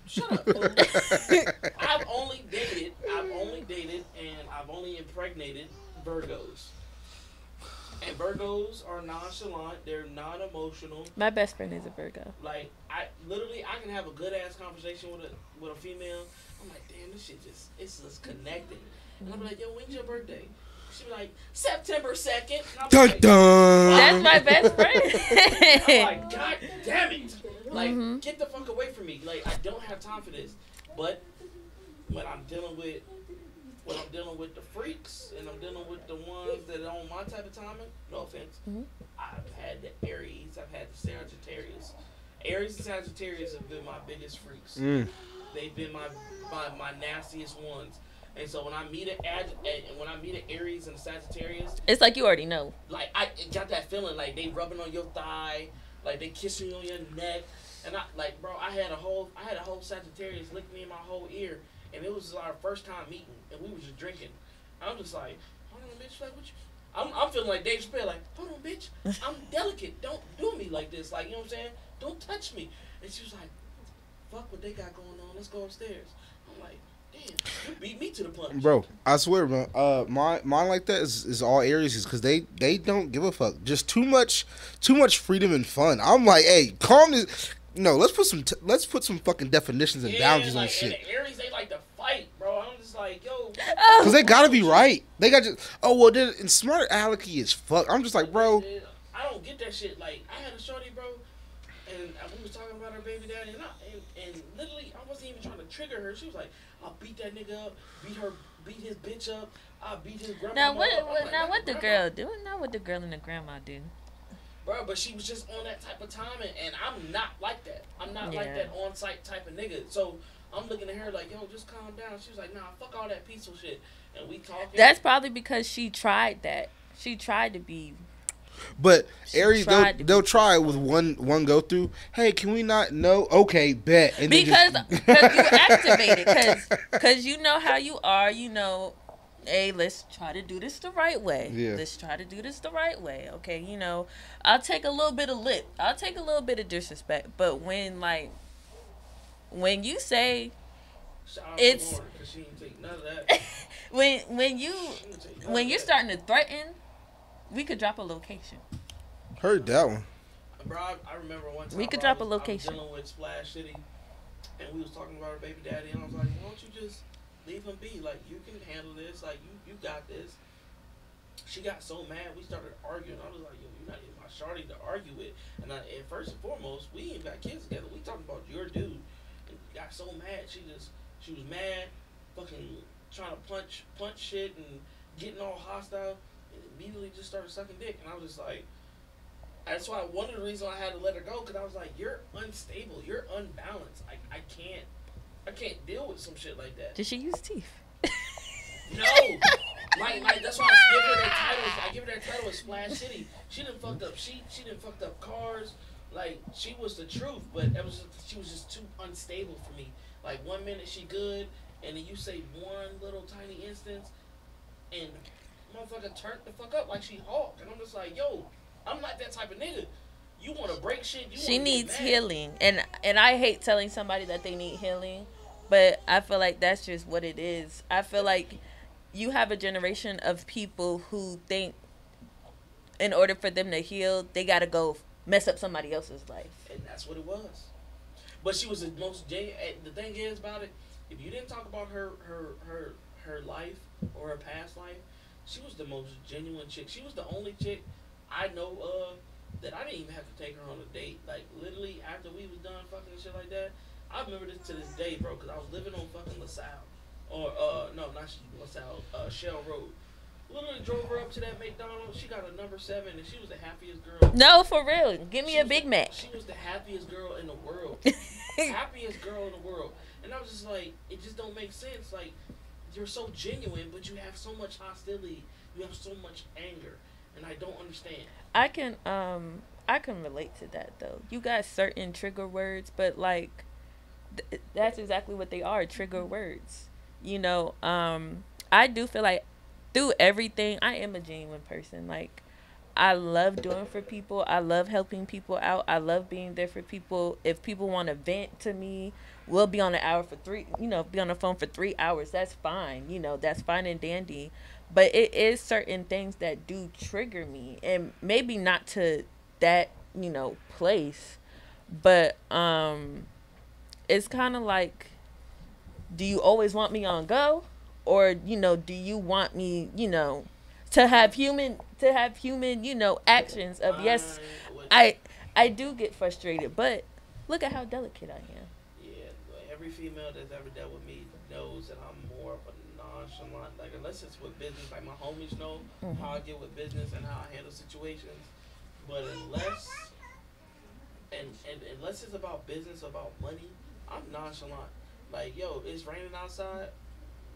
Shut up. I've only dated, and I've only impregnated Virgos. And Virgos are nonchalant. They're non-emotional. My best friend is a Virgo. Like, I can have a good ass conversation with a female. I'm like, damn, this shit it's just connecting. And I'm like, yo, when's your birthday? She be like, September 2nd. Dun like, dun. That's my best friend. I'm like, God damn it. Like, get the fuck away from me. Like, I don't have time for this. But when I'm dealing with the freaks and I'm dealing with the ones that are on my type of timing, no offense, I've had the Aries, I've had the Sagittarius. Aries and Sagittarius have been my biggest freaks. They've been my nastiest ones. And so when I meet an Aries and a Sagittarius, it's like you already know. Like, I got that feeling, like they rubbing on your thigh, like they kissing you on your neck, and I like, bro, I had a whole Sagittarius lick me in my whole ear, and it was our first time meeting, and we was just drinking. I'm just like, hold on, bitch, like what you? I'm feeling like Dave Chappelle, like, hold on, bitch, I'm delicate, don't do me like this, like, you know what I'm saying? Don't touch me. And she was like, fuck what they got going on, let's go upstairs. I'm like, damn, you beat me to the punch. Bro, I swear, man. Mine like that is all Aries because they don't give a fuck. Just too much freedom and fun. I'm like, hey, calm this. No, let's put some fucking definitions and boundaries on shit. And the Aries, they like to fight, bro. I'm just like, yo, because they gotta be right. They got just and smart alecky as fuck. I'm just like, bro. I don't get that shit. Like, I had a shorty, bro, and we was talking about her baby daddy, and literally, I wasn't even trying to trigger her. She was like, I'll beat that nigga up, beat his bitch up, I'll beat his grandma. Now what the girl do? Not what the girl and the grandma do. Bro, but she was just on that type of timing, and I'm not like that. I'm not like that on-site type of nigga. So I'm looking at her like, yo, just calm down. She was like, nah, fuck all that peaceful shit. And we talking. That's probably because she tried that. She tried to be. But Aries, they'll try with one go through. Hey, can we not? No, okay, bet. And because you activated, because you know how you are. You know, hey, let's try to do this the right way. Yeah. Let's try to do this the right way. Okay, you know, I'll take a little bit of lip. I'll take a little bit of disrespect. But when you say it's Lauren, 'cause she didn't take none of that. when you're starting to threaten, we could drop a location. Heard that one. Bro, I remember one time we could drop a location. I was dealing with Splash City, and we was talking about her baby daddy, and I was like, why don't you just leave him be? Like, you can handle this. Like, you got this. She got so mad, we started arguing. I was like, yo, you're not even my shawty to argue with. And first and foremost, we ain't got kids together. We talking about your dude. And got so mad. She was mad, fucking trying to punch shit and getting all hostile, and immediately just started sucking dick. And I was just like, that's why one of the reasons I had to let her go, because I was like, you're unstable, you're unbalanced. I can't deal with some shit like that. Did she use teeth? No. Like that's why I give her that title. I give her that title of Splash City. She done fucked up sheep. She done fucked up cars. Like, she was the truth, but she was just too unstable for me. Like, 1 minute she good, and then you say one little tiny instance, and motherfucker turned the fuck up like she Hulk. And I'm just like, yo, I'm not that type of nigga. You want to break shit. She needs healing. And I hate telling somebody that they need healing, but I feel like that's just what it is. I feel like you have a generation of people who think in order for them to heal, they got to go mess up somebody else's life. And that's what it was. But she was the most genuine. The thing is about it, if you didn't talk about her life or her past life, she was the most genuine chick. She was the only chick I know of that I didn't even have to take her on a date. Like, literally, after we was done fucking and shit like that, I remember this to this day, bro, because I was living on fucking LaSalle. Or, no, not LaSalle, Shell Road. Literally drove her up to that McDonald's. She got a number 7, and she was the happiest girl. No, for real. Give me a Big Mac. She was the happiest girl in the world. Happiest girl in the world. And I was just like, it just don't make sense. Like, you're so genuine, but you have so much hostility. You have so much anger. And I don't understand. I can relate to that, though. You got certain trigger words, but, like, that's exactly what they are, trigger words. You know, I do feel like through everything, I am a genuine person. Like, I love doing for people. I love helping people out. I love being there for people. If people want to vent to me, we'll be on be on the phone for 3 hours. That's fine. That's fine and dandy. But it is certain things that do trigger me, and maybe not to that, place, but it's kind of like, do you always want me on go, or do you want me, to have human actions of yes, I do get frustrated, but look at how delicate I am. Yeah, every female that's ever dealt with me knows that I'm more of a nonchalant. Like, unless it's with business, like my homies know how I get with business and how I handle situations. But unless it's about business, about money, I'm nonchalant. Like, yo, it's raining outside.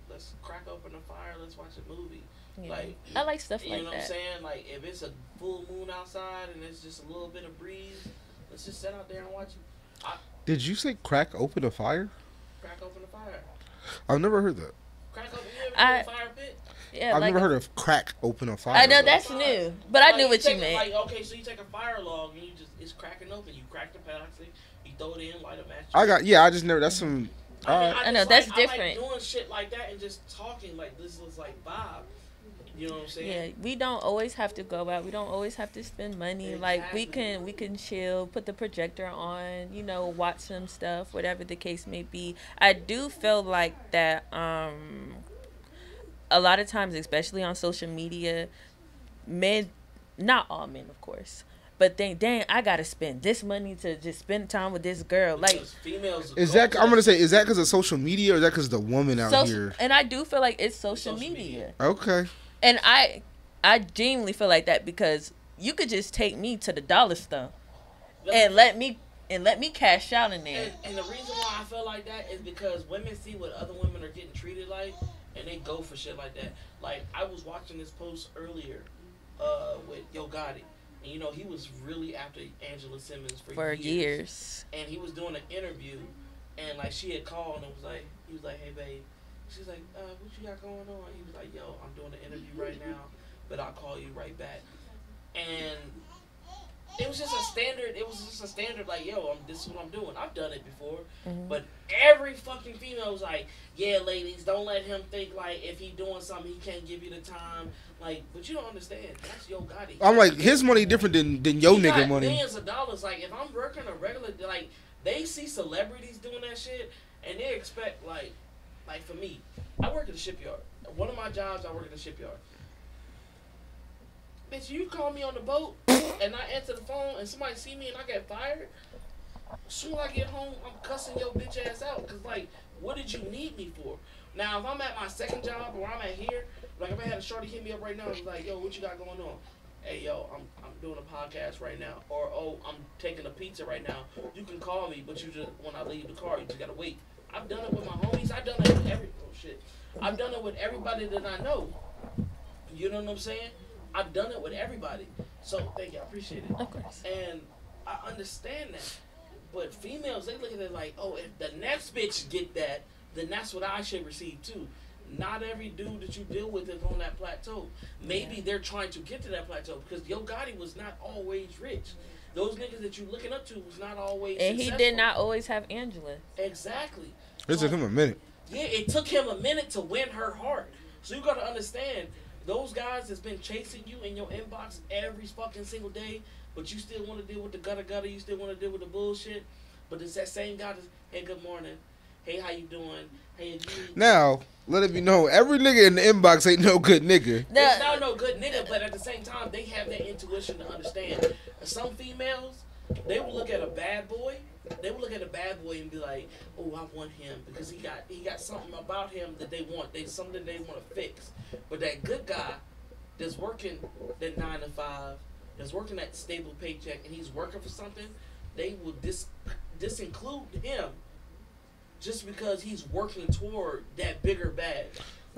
Let's crack open a fire. Let's watch a movie. Yeah. Like, I like stuff like that. You know what I'm saying? Like, if it's a full moon outside and it's just a little bit of breeze, let's just sit out there and watch it. Did you say crack open a fire? Crack open a fire. I've never heard that. Crack open a fire pit? Yeah, I've never heard of crack open a fire. I know that's new, but I knew what you meant. Like, okay, so you take a fire log and it's cracking open. You crack the plastic, you throw it in, light a match. I just never. That's some. I know that's different. I like doing shit like that and just talking like this is like vibe. You know what I'm saying? Yeah, we don't always have to go out. We don't always have to spend money. Exactly. Like we can chill, put the projector on, watch some stuff, whatever the case may be. I do feel like that a lot of times, especially on social media, men, not all men, of course, but think, dang, I gotta spend this money to just spend time with this girl. Like, females. Is that because of social media, or is that because the woman out here? And I do feel like it's social media. Okay. And I genuinely feel like that, because you could just take me to the dollar store and let me cash out in there. And the reason why I feel like that is because women see what other women are getting treated like, and they go for shit like that. Like, I was watching this post earlier with Yo Gotti. And, he was really after Angela Simmons for years. And he was doing an interview, and, like, she had called and he was like, hey, babe. She's like, what you got going on? He was like, yo, I'm doing an interview right now, but I'll call you right back. And it was just a standard, like, yo, this is what I'm doing. I've done it before. Mm-hmm. But every fucking female was like, yeah, ladies, don't let him think, like, if he doing something, he can't give you the time. Like, but you don't understand. That's Yo Gotti. I'm like, his money different than yo nigga money. Millions of dollars. Like, if I'm working a regular, like, they see celebrities doing that shit, and they expect, like for me, I work at a shipyard. One of my jobs, I work at a shipyard. Bitch, you call me on the boat, and I answer the phone, and somebody see me, and I get fired. As soon as I get home, I'm cussing your bitch ass out. Because, like, what did you need me for? Now, if I'm at my second job, or I'm at here, like, if I had a shorty hit me up right now, and be like, yo, what you got going on? Hey, yo, I'm doing a podcast right now. Or, oh, I'm taking a pizza right now. You can call me, but you just, when I leave the car, you just got to wait. I've done it with my homies. I've done it with I've done it with everybody that I know. You know what I'm saying? I've done it with everybody. So, thank you. I appreciate it. Of course. And I understand that. But females, they look at it like, oh, if the next bitch get that, then that's what I should receive too. Not every dude that you deal with is on that plateau. Maybe they're trying to get to that plateau, because Yo Gotti was not always rich. Those niggas that you looking up to was not always and successful. He did not always have Angela. Exactly. It took him a minute. Yeah, it took him a minute to win her heart. So you got to understand, those guys that's been chasing you in your inbox every fucking single day, but you still want to deal with the gutter, you still want to deal with the bullshit, but it's that same guy that's, hey, good morning, hey, how you doing, hey, now, let it be known, every nigga in the inbox ain't no good nigga. It's not no good nigga, but at the same time, they have that intuition to understand. Some females, they will look at a bad boy, and be like, oh, I want him because he got something about him that they want. Something they want to fix. But that good guy that's working that 9 to 5, that's working that stable paycheck, and he's working for something, they will disinclude him just because he's working toward that bigger bag.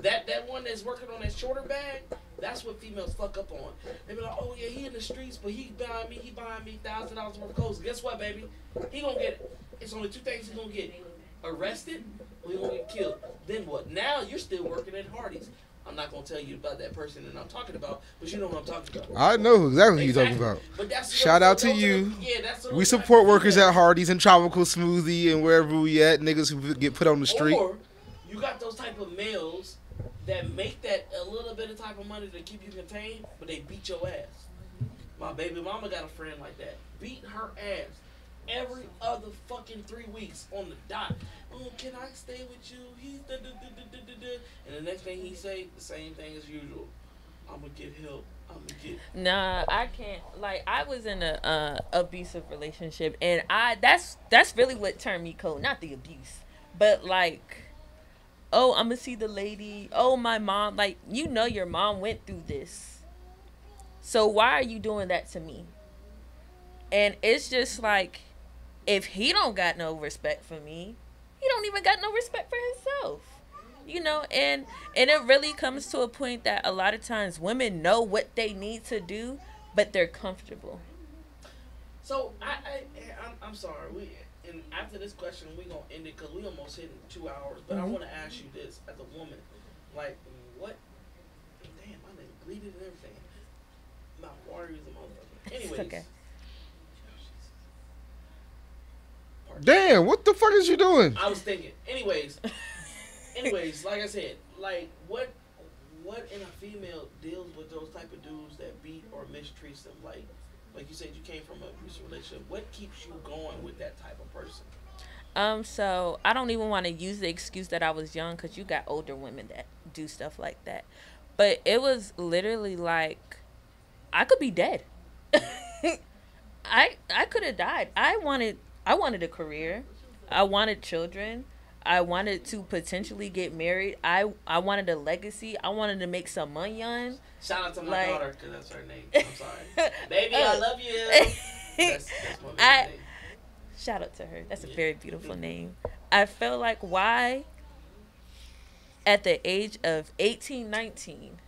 That one that's working on that shorter bag, that's what females fuck up on. They be like, oh yeah, he in the streets, but he buying me $1,000 worth of clothes. Guess what, baby? He gonna get it. It's only two things he gonna get: arrested or he gonna get killed. Then what? Now you're still working at Hardee's. I'm not gonna tell you about that person that I'm talking about, but you know what I'm talking about. I know exactly who you're talking about. But that's shout out to you. We support workers at Hardee's and Tropical Smoothie and wherever we at. Niggas who get put on the street. Or you got those type of males that make that a little bit of type of money to keep you contained, but they beat your ass. My baby mama got a friend like that. Beat her ass every other fucking 3 weeks on the dot. Oh, can I stay with you? He's and the next thing he say, the same thing as usual. I'm gonna get help. Nah, I can't. Like, I was in a abusive relationship, and that's really what turned me cold. Not the abuse, but like, oh, I'm gonna see the lady. Oh, my mom. Like, you know, your mom went through this. So why are you doing that to me? And it's just like, if he don't got no respect for me, he don't even got no respect for himself. You know, and it really comes to a point that a lot of times women know what they need to do, but they're comfortable. So I'm sorry. And after this question, we gonna end it because we almost hit 2 hours. But I want to ask you this as a woman, like, what? Damn, my name bleeding and everything. My water is a motherfucker. Anyways. It's okay. Damn, what the fuck is you doing? I was thinking. Anyways, like I said, like what in a female deals with those type of dudes that beat or mistreats them? Like you said, you came from an abusive relationship. What keeps you going with that type of person? So I don't even want to use the excuse that I was young, because you got older women that do stuff like that. But it was literally like, I could be dead. I could have died. I wanted a career. I wanted children. I wanted to potentially get married. I wanted a legacy. I wanted to make some money on. Shout out to my daughter, because that's her name. I'm sorry. Baby, I love you. That's my name. Shout out to her. That's a very beautiful name. I felt like, why at the age of 18, 19,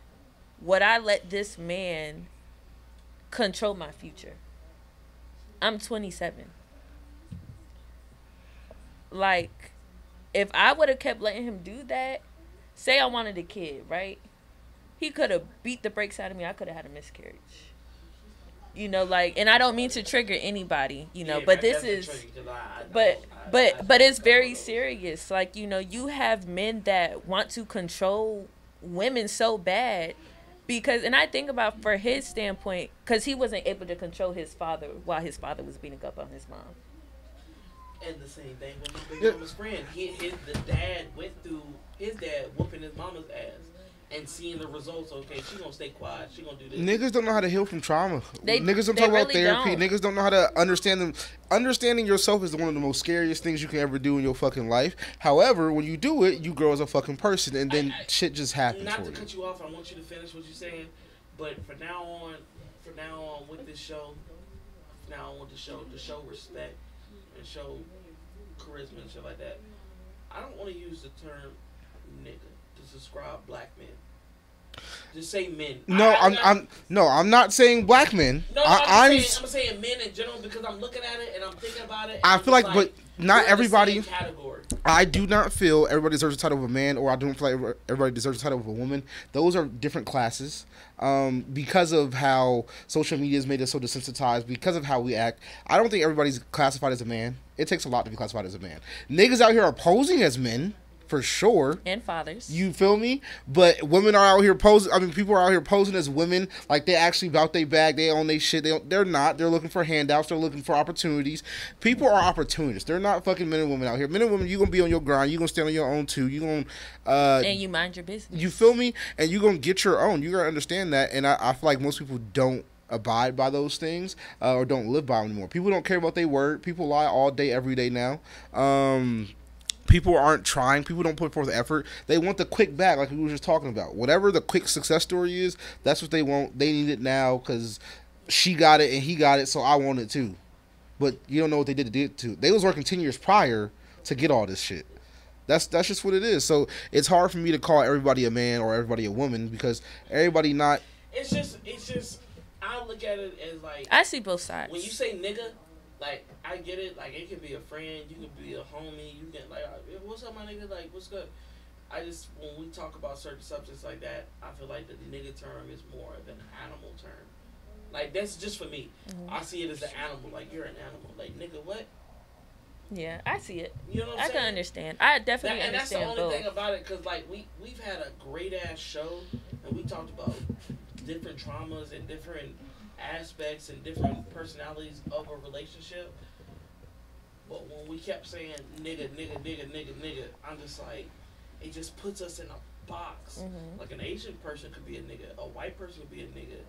would I let this man control my future? I'm 27. Like, if I would have kept letting him do that, say I wanted a kid, right? He could have beat the brakes out of me. I could have had a miscarriage. You know, like, and I don't mean to trigger anybody, you know, but this is, but it's very serious. Like, you know, you have men that want to control women so bad because, and I think about for his standpoint, because he wasn't able to control his father while his father was beating up on his mom. And the same thing with my big mama's friend. The dad went through his dad whooping his mama's ass and seeing the results. Okay, she gonna stay quiet. She gonna do this. Niggas don't know how to heal from trauma. Niggas don't talk about really therapy. Don't. Niggas don't know how to understand them. Understanding yourself is one of the most scariest things you can ever do in your fucking life. However, when you do it, you grow as a fucking person, and then shit just happens. Not to cut you off, I want you to finish what you're saying. But from now on with this show, to show respect and show charisma and shit like that, I don't want to use the term nigga to describe black men. Just say men. No, I'm not saying black men. No, I'm saying men in general, because I'm looking at it and I'm thinking about it. I feel like, but not everybody. Category. I do not feel everybody deserves the title of a man, or I don't feel like everybody deserves the title of a woman. Those are different classes. Because of how social media has made us so desensitized, because of how we act, I don't think everybody's classified as a man. It takes a lot to be classified as a man. Niggas out here are posing as men, for sure. And fathers. You feel me? But women are out here posing. I mean, people are out here posing as women, like they actually about their bag, they own their shit. They're not. They're looking for handouts. They're looking for opportunities. People are opportunists. They're not fucking men and women out here. Men and women, you gonna be on your grind. You gonna stand on your own too. You gonna and you mind your business. You feel me? And you gonna get your own. You gotta understand that. And I feel like most people don't abide by those things or don't live by them anymore. People don't care about their word. People lie all day, every day now. People aren't trying. People don't put forth effort. They want the quick bag, like we were just talking about. Whatever the quick success story is, that's what they want. They need it now because she got it and he got it, so I want it too. But you don't know what they did to. They was working 10 years prior to get all this shit. That's just what it is. So it's hard for me to call everybody a man or everybody a woman because everybody not. It's just. I look at it as like. I see both sides. When you say nigga. Like, I get it. Like, it can be a friend. You can be a homie. You can, like, what's up, my nigga? Like, what's good? I just when we talk about certain subjects like that, I feel like the nigga term is more of an animal term. Like that's just for me. I see it as an animal. Like you're an animal. Like nigga, what? Yeah, I see it. You know what I'm saying? I can understand. I definitely understand. And that's the both. only thing about it, cause like we've had a great ass show, and we talked about different traumas and different aspects and different personalities of a relationship. But when we kept saying nigga, I'm just like, it just puts us in a box. Like an Asian person could be a nigga, a white person could be a nigga,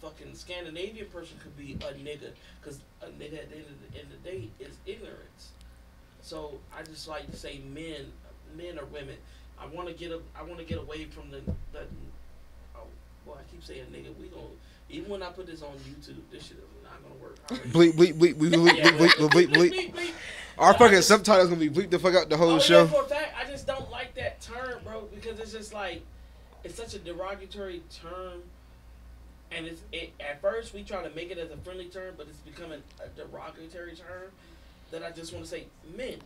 fucking Scandinavian person could be a nigga, because a nigga at the end of the day is ignorance. So I just like to say men or women. I want to get away from the oh boy, I keep saying nigga. We gonna, even when I put this on YouTube, this shit is not gonna work. Bleep. Our fucking subtitles gonna be bleep the fuck out the whole show. Yeah, for a fact, I just don't like that term, bro, because it's just like it's such a derogatory term. And at first we try to make it as a friendly term, but it's becoming a derogatory term that I just want to say men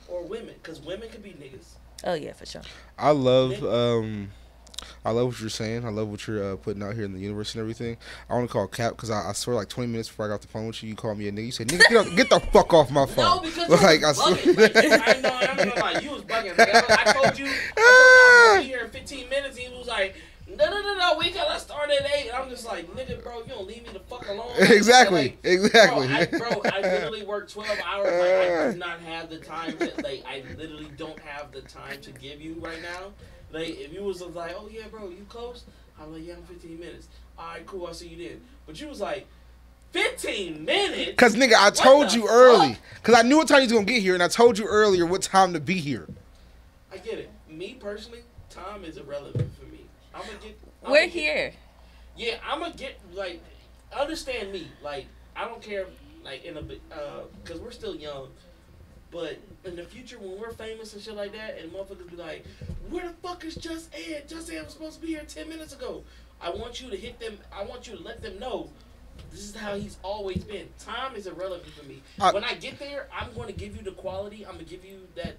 or women, because women could be niggas. Oh yeah, for sure. I love what you're saying. I love what you're putting out here in the universe and everything. I want to call Cap because I swear like 20 minutes before I got off the phone with you, you called me a nigga. You said, nigga, get the fuck off my phone. No, because like, I swear. I'm not gonna lie, you was bugging. I told you I was going to be here in 15 minutes, and he was like, no, we gotta start at 8. And I'm just like, nigga, bro, you don't leave me the fuck alone. Exactly. Bro, I literally work 12 hours. Like, I do not have the time to, like, I literally don't have the time to give you right now. Like, if you was like, oh yeah, bro, you close? I'm like, yeah, I'm 15 minutes. All right, cool, I'll see you then. But you was like, 15 minutes? Because, nigga, I told you early. Because I knew what time you was going to get here, and I told you earlier what time to be here. I get it. Me, personally, time is irrelevant for me. We're here. Yeah, I'm gonna get, like, understand me. Like, I don't care, like, in a bit, because we're still young. But in the future, when we're famous and shit like that, and motherfuckers be like, where the fuck is Jus.Ed? Jus.Ed was supposed to be here 10 minutes ago. I want you to hit them. I want you to let them know this is how he's always been. Time is irrelevant for me. When I get there, I'm going to give you the quality. I'm going to give you that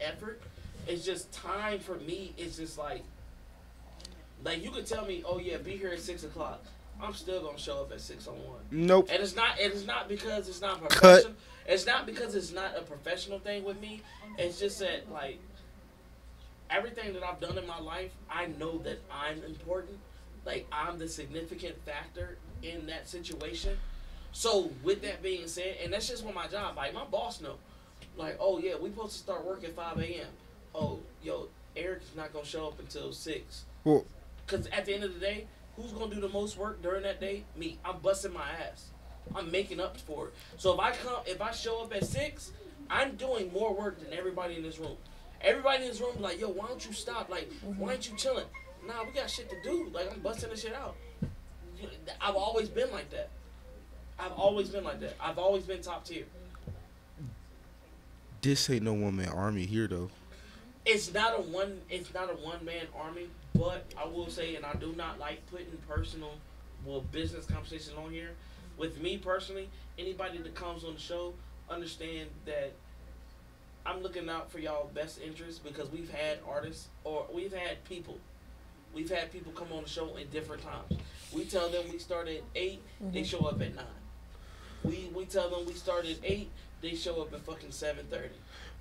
effort. It's just time for me. It's just like you could tell me, oh yeah, be here at 6 o'clock. I'm still gonna show up at 6:01. Nope. And it's not because it's not professional. It's not because it's not a professional thing with me. It's just that, like, everything that I've done in my life, I know that I'm important. Like, I'm the significant factor in that situation. So with that being said, and that's just with my job. Like, my boss know. Like, oh yeah, we supposed to start work at 5 a.m. Oh, yo, Eric's not gonna show up until 6. Well, because at the end of the day, who's gonna do the most work during that day? Me. I'm busting my ass. I'm making up for it. So if I show up at 6, I'm doing more work than everybody in this room. Everybody in this room be like, yo, why don't you stop? Like, why aren't you chilling? Nah, we got shit to do. Like, I'm busting this shit out. I've always been like that. I've always been top tier. This ain't no one-man army here, though. It's not a one-man army, but I will say, and I do not like putting business conversations on here. With me personally, anybody that comes on the show, understand that I'm looking out for y'all best interests, because we've had artists, or we've had people come on the show in different times. We tell them we start at 8, they show up at 9. We tell them we start at 8, they show up at fucking 7:30.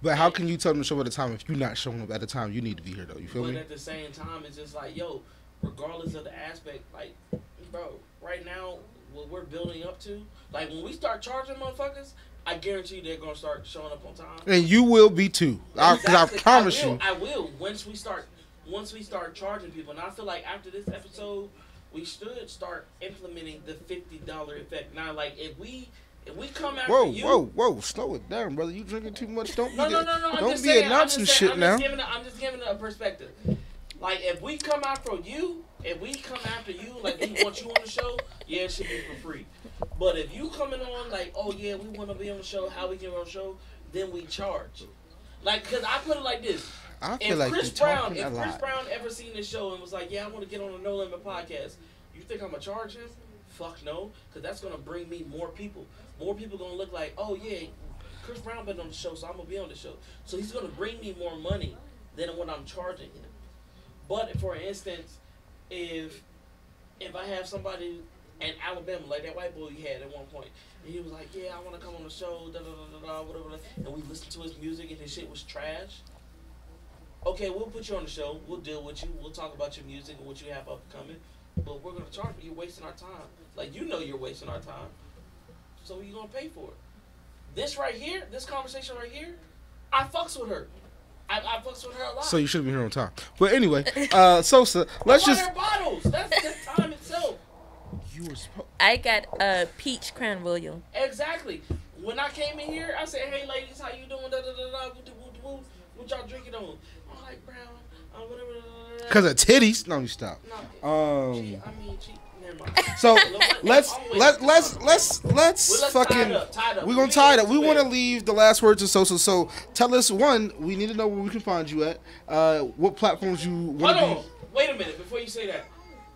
But how can you tell them to show up at a time if you're not showing up at a time you need to be here, though? You feel me? But at the same time, it's just like, yo, regardless of the aspect, like, bro, right now, what we're building up to, like, when we start charging motherfuckers, I guarantee they're going to start showing up on time. And you will be, too. Exactly. I promise you. I will, once we start charging people. And I feel like after this episode, we should start implementing the $50 effect. Now, like, if we come after you... Whoa, slow it down, brother. You drinking too much. Don't No. Don't be announcing shit now. I'm just giving it a perspective. Like, if we come after you, like, we want you on the show, yeah, it should be for free. But if you coming on, like, oh, yeah, we want to be on the show, how we get on the show, then we charge. Like, because I put it like this. I feel like Chris Brown ever seen this show and was like, yeah, I want to get on the No Limit podcast, you think I'm going to charge him? Fuck no, because that's going to bring me more people. More people going to look like, oh, yeah, Chris Brown been on the show, so I'm gonna be on the show. So he's gonna bring me more money than what I'm charging him. But for instance, if I have somebody in Alabama, like that white boy you had at one point, and he was like, yeah, I want to come on the show, da da da da da, whatever, and we listened to his music and his shit was trash. Okay, we'll put you on the show. We'll deal with you. We'll talk about your music and what you have up and coming. But we're gonna charge you. You're wasting our time. Like, you know you're wasting our time. So you're gonna pay for it. This right here, this conversation right here, I fucks with her. I fucks with her a lot. So you should have been here on time. But anyway, SoSo, let's just. Her bottles. That's the time itself. You were supposed. I got a peach crown royal. Exactly. When I came in here, I said, "Hey, ladies, how you doing? Da da da da. What y'all drinking on? I'm like brown. Whatever. Because of titties. No, you stop. No. Never mind. So let's fucking. Tied up. We're gonna tie it up. We want to leave the last word to SoSo. So tell us, one, we need to know where we can find you at. What platforms you want to be. Hold on. Wait a minute before you say that.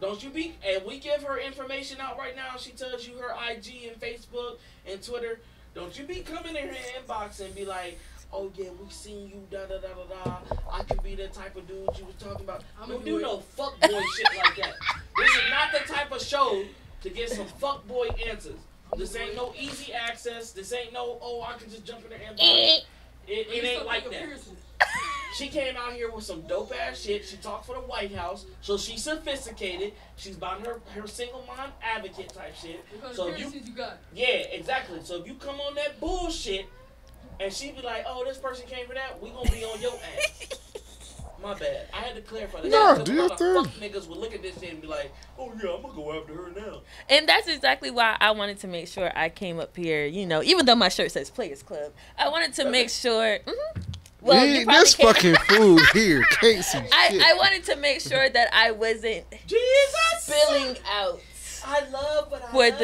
Don't you be, and we give her information out right now. She tells you her IG and Facebook and Twitter. Don't you be coming in her inbox and be like, oh yeah, we seen you, da da da da da. I could be the type of dude you was talking about. Don't do no fuckboy shit like that. This is not the type of show to get some fuckboy answers. This ain't no easy access. This ain't no, oh, I can just jump in the inbox. It ain't like that. She came out here with some dope ass shit. She talked for the White House, so she's sophisticated. She's about her single mom advocate type shit. So you got. Yeah, exactly. So if you come on that bullshit, and she be like, "Oh, this person came for that," we gonna be on your ass. My bad. I had to clarify that. No, do your thing. Fuck niggas would look at this shit and be like, "Oh yeah, I'm gonna go after her now." And that's exactly why I wanted to make sure I came up here. You know, even though my shirt says Players Club, I wanted to make sure. Mm-hmm. Well, this fucking fool here can't see shit. I wanted to make sure that I wasn't spilling out. I love what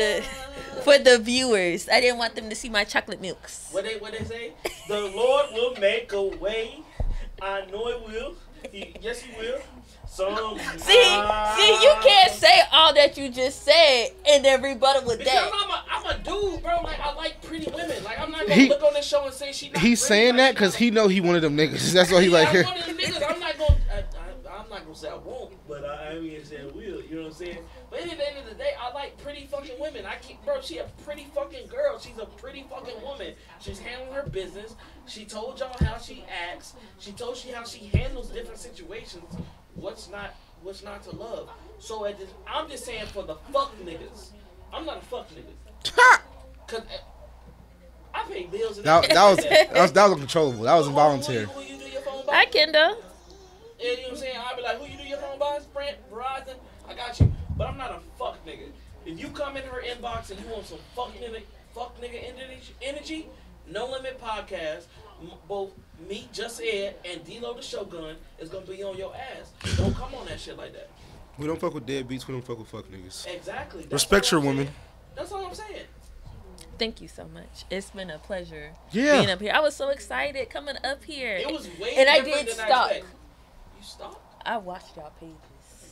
for the viewers. I didn't want them to see my chocolate milks. What they say? The Lord will make a way. I know it will. Yes, he will. See, you can't say all that you just said and then rebuttal with because that. I'm a dude, bro. Like, I like pretty women. Like, I'm not gonna look on this show and say she not He's pretty. saying that because he know he one of them niggas. That's why he like. I'm one of them niggas. I'm not gonna say I won't, but I mean say I will. You know what I'm saying? But at the end of the day, I like pretty fucking women. She a pretty fucking girl. She's a pretty fucking woman. She's handling her business. She told y'all how she acts. She told you how she handles different situations. What's not to love? So I'm just saying for the fuck niggas. I'm not a fuck nigga. Cause I pay bills. And that was uncontrollable. That was involuntary. Who you do your phone by? Hi, Kendall. Yeah, you know what I'm saying? I'll be like, who you do your phone by? Sprint, Verizon. I got you. But I'm not a fuck nigga. If you come in her inbox and you want some fuck nigga energy, No.Limit.Podcast, both me, Jus.Ed, and D-Lo the Shogun is gonna be on your ass. Don't come on that shit like that. We don't fuck with deadbeats. We don't fuck with fuck niggas. Exactly. Respect your woman. That's all I'm saying. Thank you so much. It's been a pleasure being up here. I was so excited coming up here. It was way and different I did than stop. I expected. You stopped? I watched y'all pages.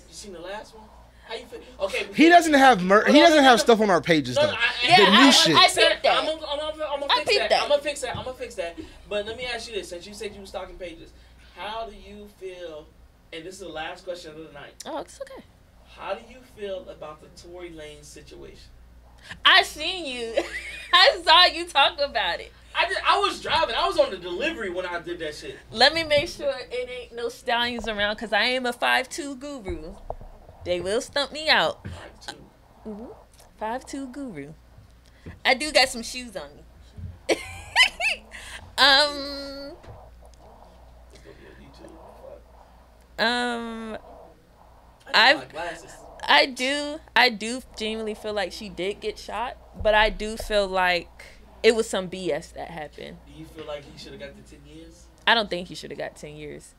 You seen the last one? How you feel? Okay. He doesn't have he doesn't have stuff on our pages though. The new shit. I peeped that. I'm gonna fix that. But let me ask you this: since you said you were stalking pages, how do you feel? And this is the last question of the night. Oh, it's okay. How do you feel about the Tory Lanez situation? I seen you. I saw you talk about it. I was driving. I was on the delivery when I did that shit. Let me make sure it ain't no stallions around because I am a 5'2" guru. They will stump me out. 5'2". 5'2" guru. I do got some shoes on me. It's gonna be on YouTube. I need my glasses. I do genuinely feel like she did get shot, but I do feel like it was some BS that happened. Do you feel like he should have got the 10 years? I don't think he should have got 10 years.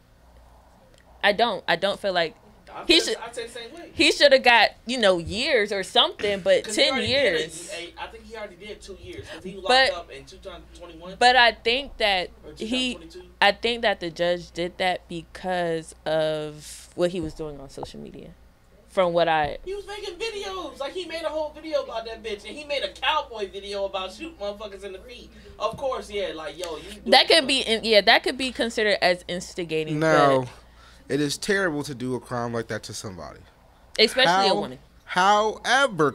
I don't feel like I'd say the same way. He should have got, years or something, but 10 years. I think he already did 2 years because he locked up in 2021. But I think that I think that the judge did that because of what he was doing on social media. From what I... He was making videos. Like, he made a whole video about that bitch. And he made a cowboy video about shooting motherfuckers in the feet. Of course, yeah. Like, yo, you... That could be... that could be considered as instigating. No. It is terrible to do a crime like that to somebody. Especially a woman. However,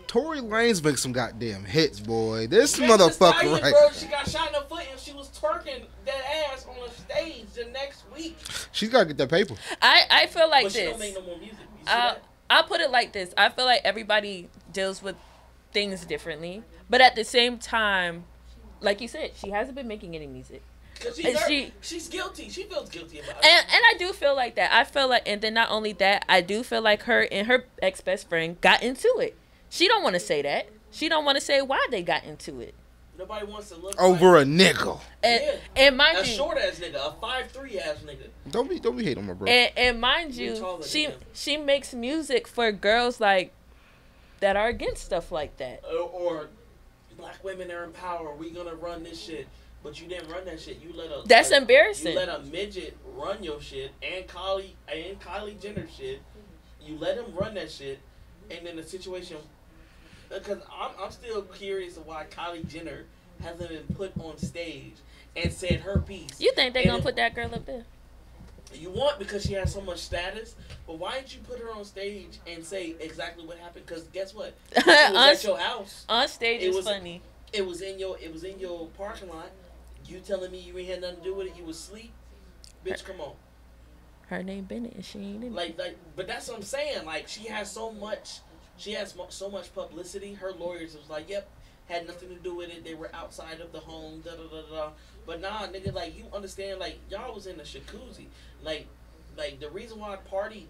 Tory Lanez makes some goddamn hits, boy. This motherfucker, right? Bro, she got shot in the foot and she was twerking that ass on the stage the next week. She's got to get that paper. I feel like but this. She don't make no more music. You see that? I'll put it like this. I feel like everybody deals with things differently. But at the same time, like you said, she hasn't been making any music. She's guilty. She feels guilty about it. And I do feel like that. I feel like, and then not only that, I do feel like her and her ex-best friend got into it. She don't want to say that. She don't want to say why they got into it. Nobody wants to look over like a nickel. And mind a you, short ass nigga, a 5'3" ass nigga. Don't be hating on my bro. And mind you, she makes music for girls like that are against stuff like that. Or black women are in power. We gonna run this shit. But you didn't run that shit. You let a That's embarrassing. You let a midget run your shit and Kylie Jenner shit. You let him run that shit, and then the situation. Because I'm still curious of why Kylie Jenner hasn't been put on stage and said her piece. You think they're gonna put that girl up there? You want because she has so much status, but why didn't you put her on stage and say exactly what happened? Because guess what? It was at your house. On stage is funny. It was in your parking lot. You telling me you ain't had nothing to do with it? You was asleep, bitch. Come on. Her name Bennett, and she ain't in it. But that's what I'm saying. Like, she has so much. She has so much publicity. Her lawyers was like, "Yep, had nothing to do with it. They were outside of the home." Da da da da. But nah, nigga, like, you understand? Like, y'all was in the jacuzzi. Like the reason why Party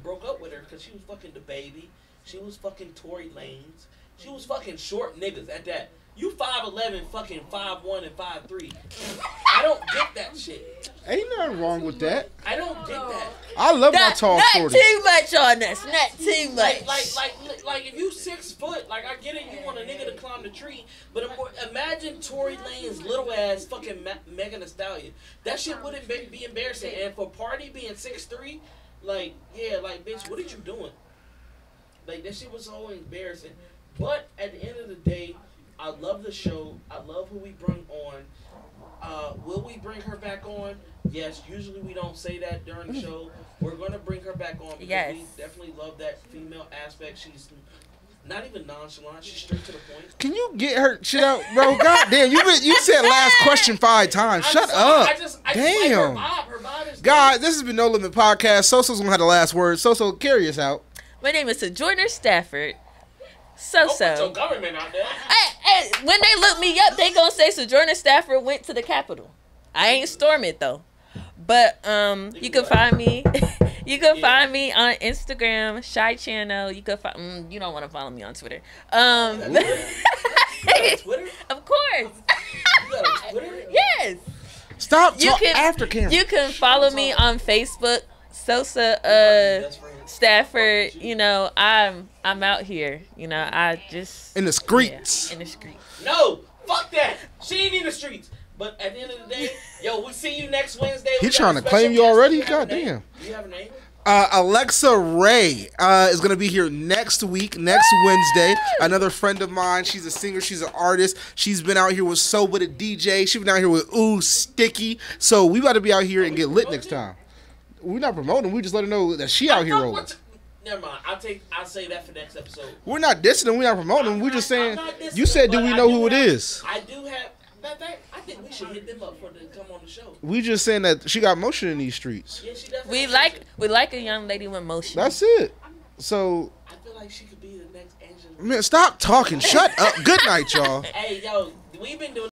broke up with her because she was fucking the baby. She was fucking Tory Lanez. She was fucking short niggas at that. You 5'11", fucking 5'1" and 5'3". I don't get that shit. Ain't nothing wrong with that. I don't get that. I love my tall shorty. Not too much on us. Not too much. Like if you 6 foot, like I get it, you want a nigga to climb the tree, but imagine Tory Lanez's little ass fucking Megan Thee Stallion. That shit wouldn't be embarrassing. And for Party being 6'3", like, yeah, like, bitch, what are you doing? Like, that shit was so embarrassing. But at the end of the day, I love the show. I love who we bring on. Will we bring her back on? Yes. Usually we don't say that during the show. We're going to bring her back on because we definitely love that female aspect. She's not even nonchalant. She's straight to the point. Can you get her shit out, bro? God damn, you said last question 5 times. Shut up. Damn. Her vibe is God, this has been No Limit Podcast. SoSo's gonna have the last word. SoSo, carry us out. My name is Sojourner Stafford. SoSo. Government out there. Hey, when they look me up, they gonna say Sojourner Stafford went to the Capitol. I ain't storm it though. But you can find me. You can find me on Instagram, Shy Channel. You can find. You don't want to follow me on Twitter. Twitter? Of course. You got a Twitter? Yes. Stop after camera. You can follow me on Facebook, SoSo Stafford. You know, I'm out here. You know, I just in the streets. In the streets. No, fuck that. She ain't in the streets. But at the end of the day, yo, we see you next Wednesday. He trying to claim you already? God damn. Do you have a name? Alexa Ray is going to be here next week, next Wednesday. Another friend of mine. She's a singer. She's an artist. She's been out here with Soba the DJ. She's been out here with Ooh Sticky. So we about to be out here and get lit next time. We're not promoting. We just let her know that she out here rolling. Never mind. I'll say that for next episode. We're not dissing them. We're not promoting them. We're just saying. You said, do we know who it is? I do have. I think we should hit them up for them to come on the show. We just saying that she got motion in these streets. Yeah, she definitely. We like a young lady with motion. That's it. So. I feel like she could be the next Angela. Man, stop talking. Shut up. Good night, y'all. Hey, yo, we've been doing.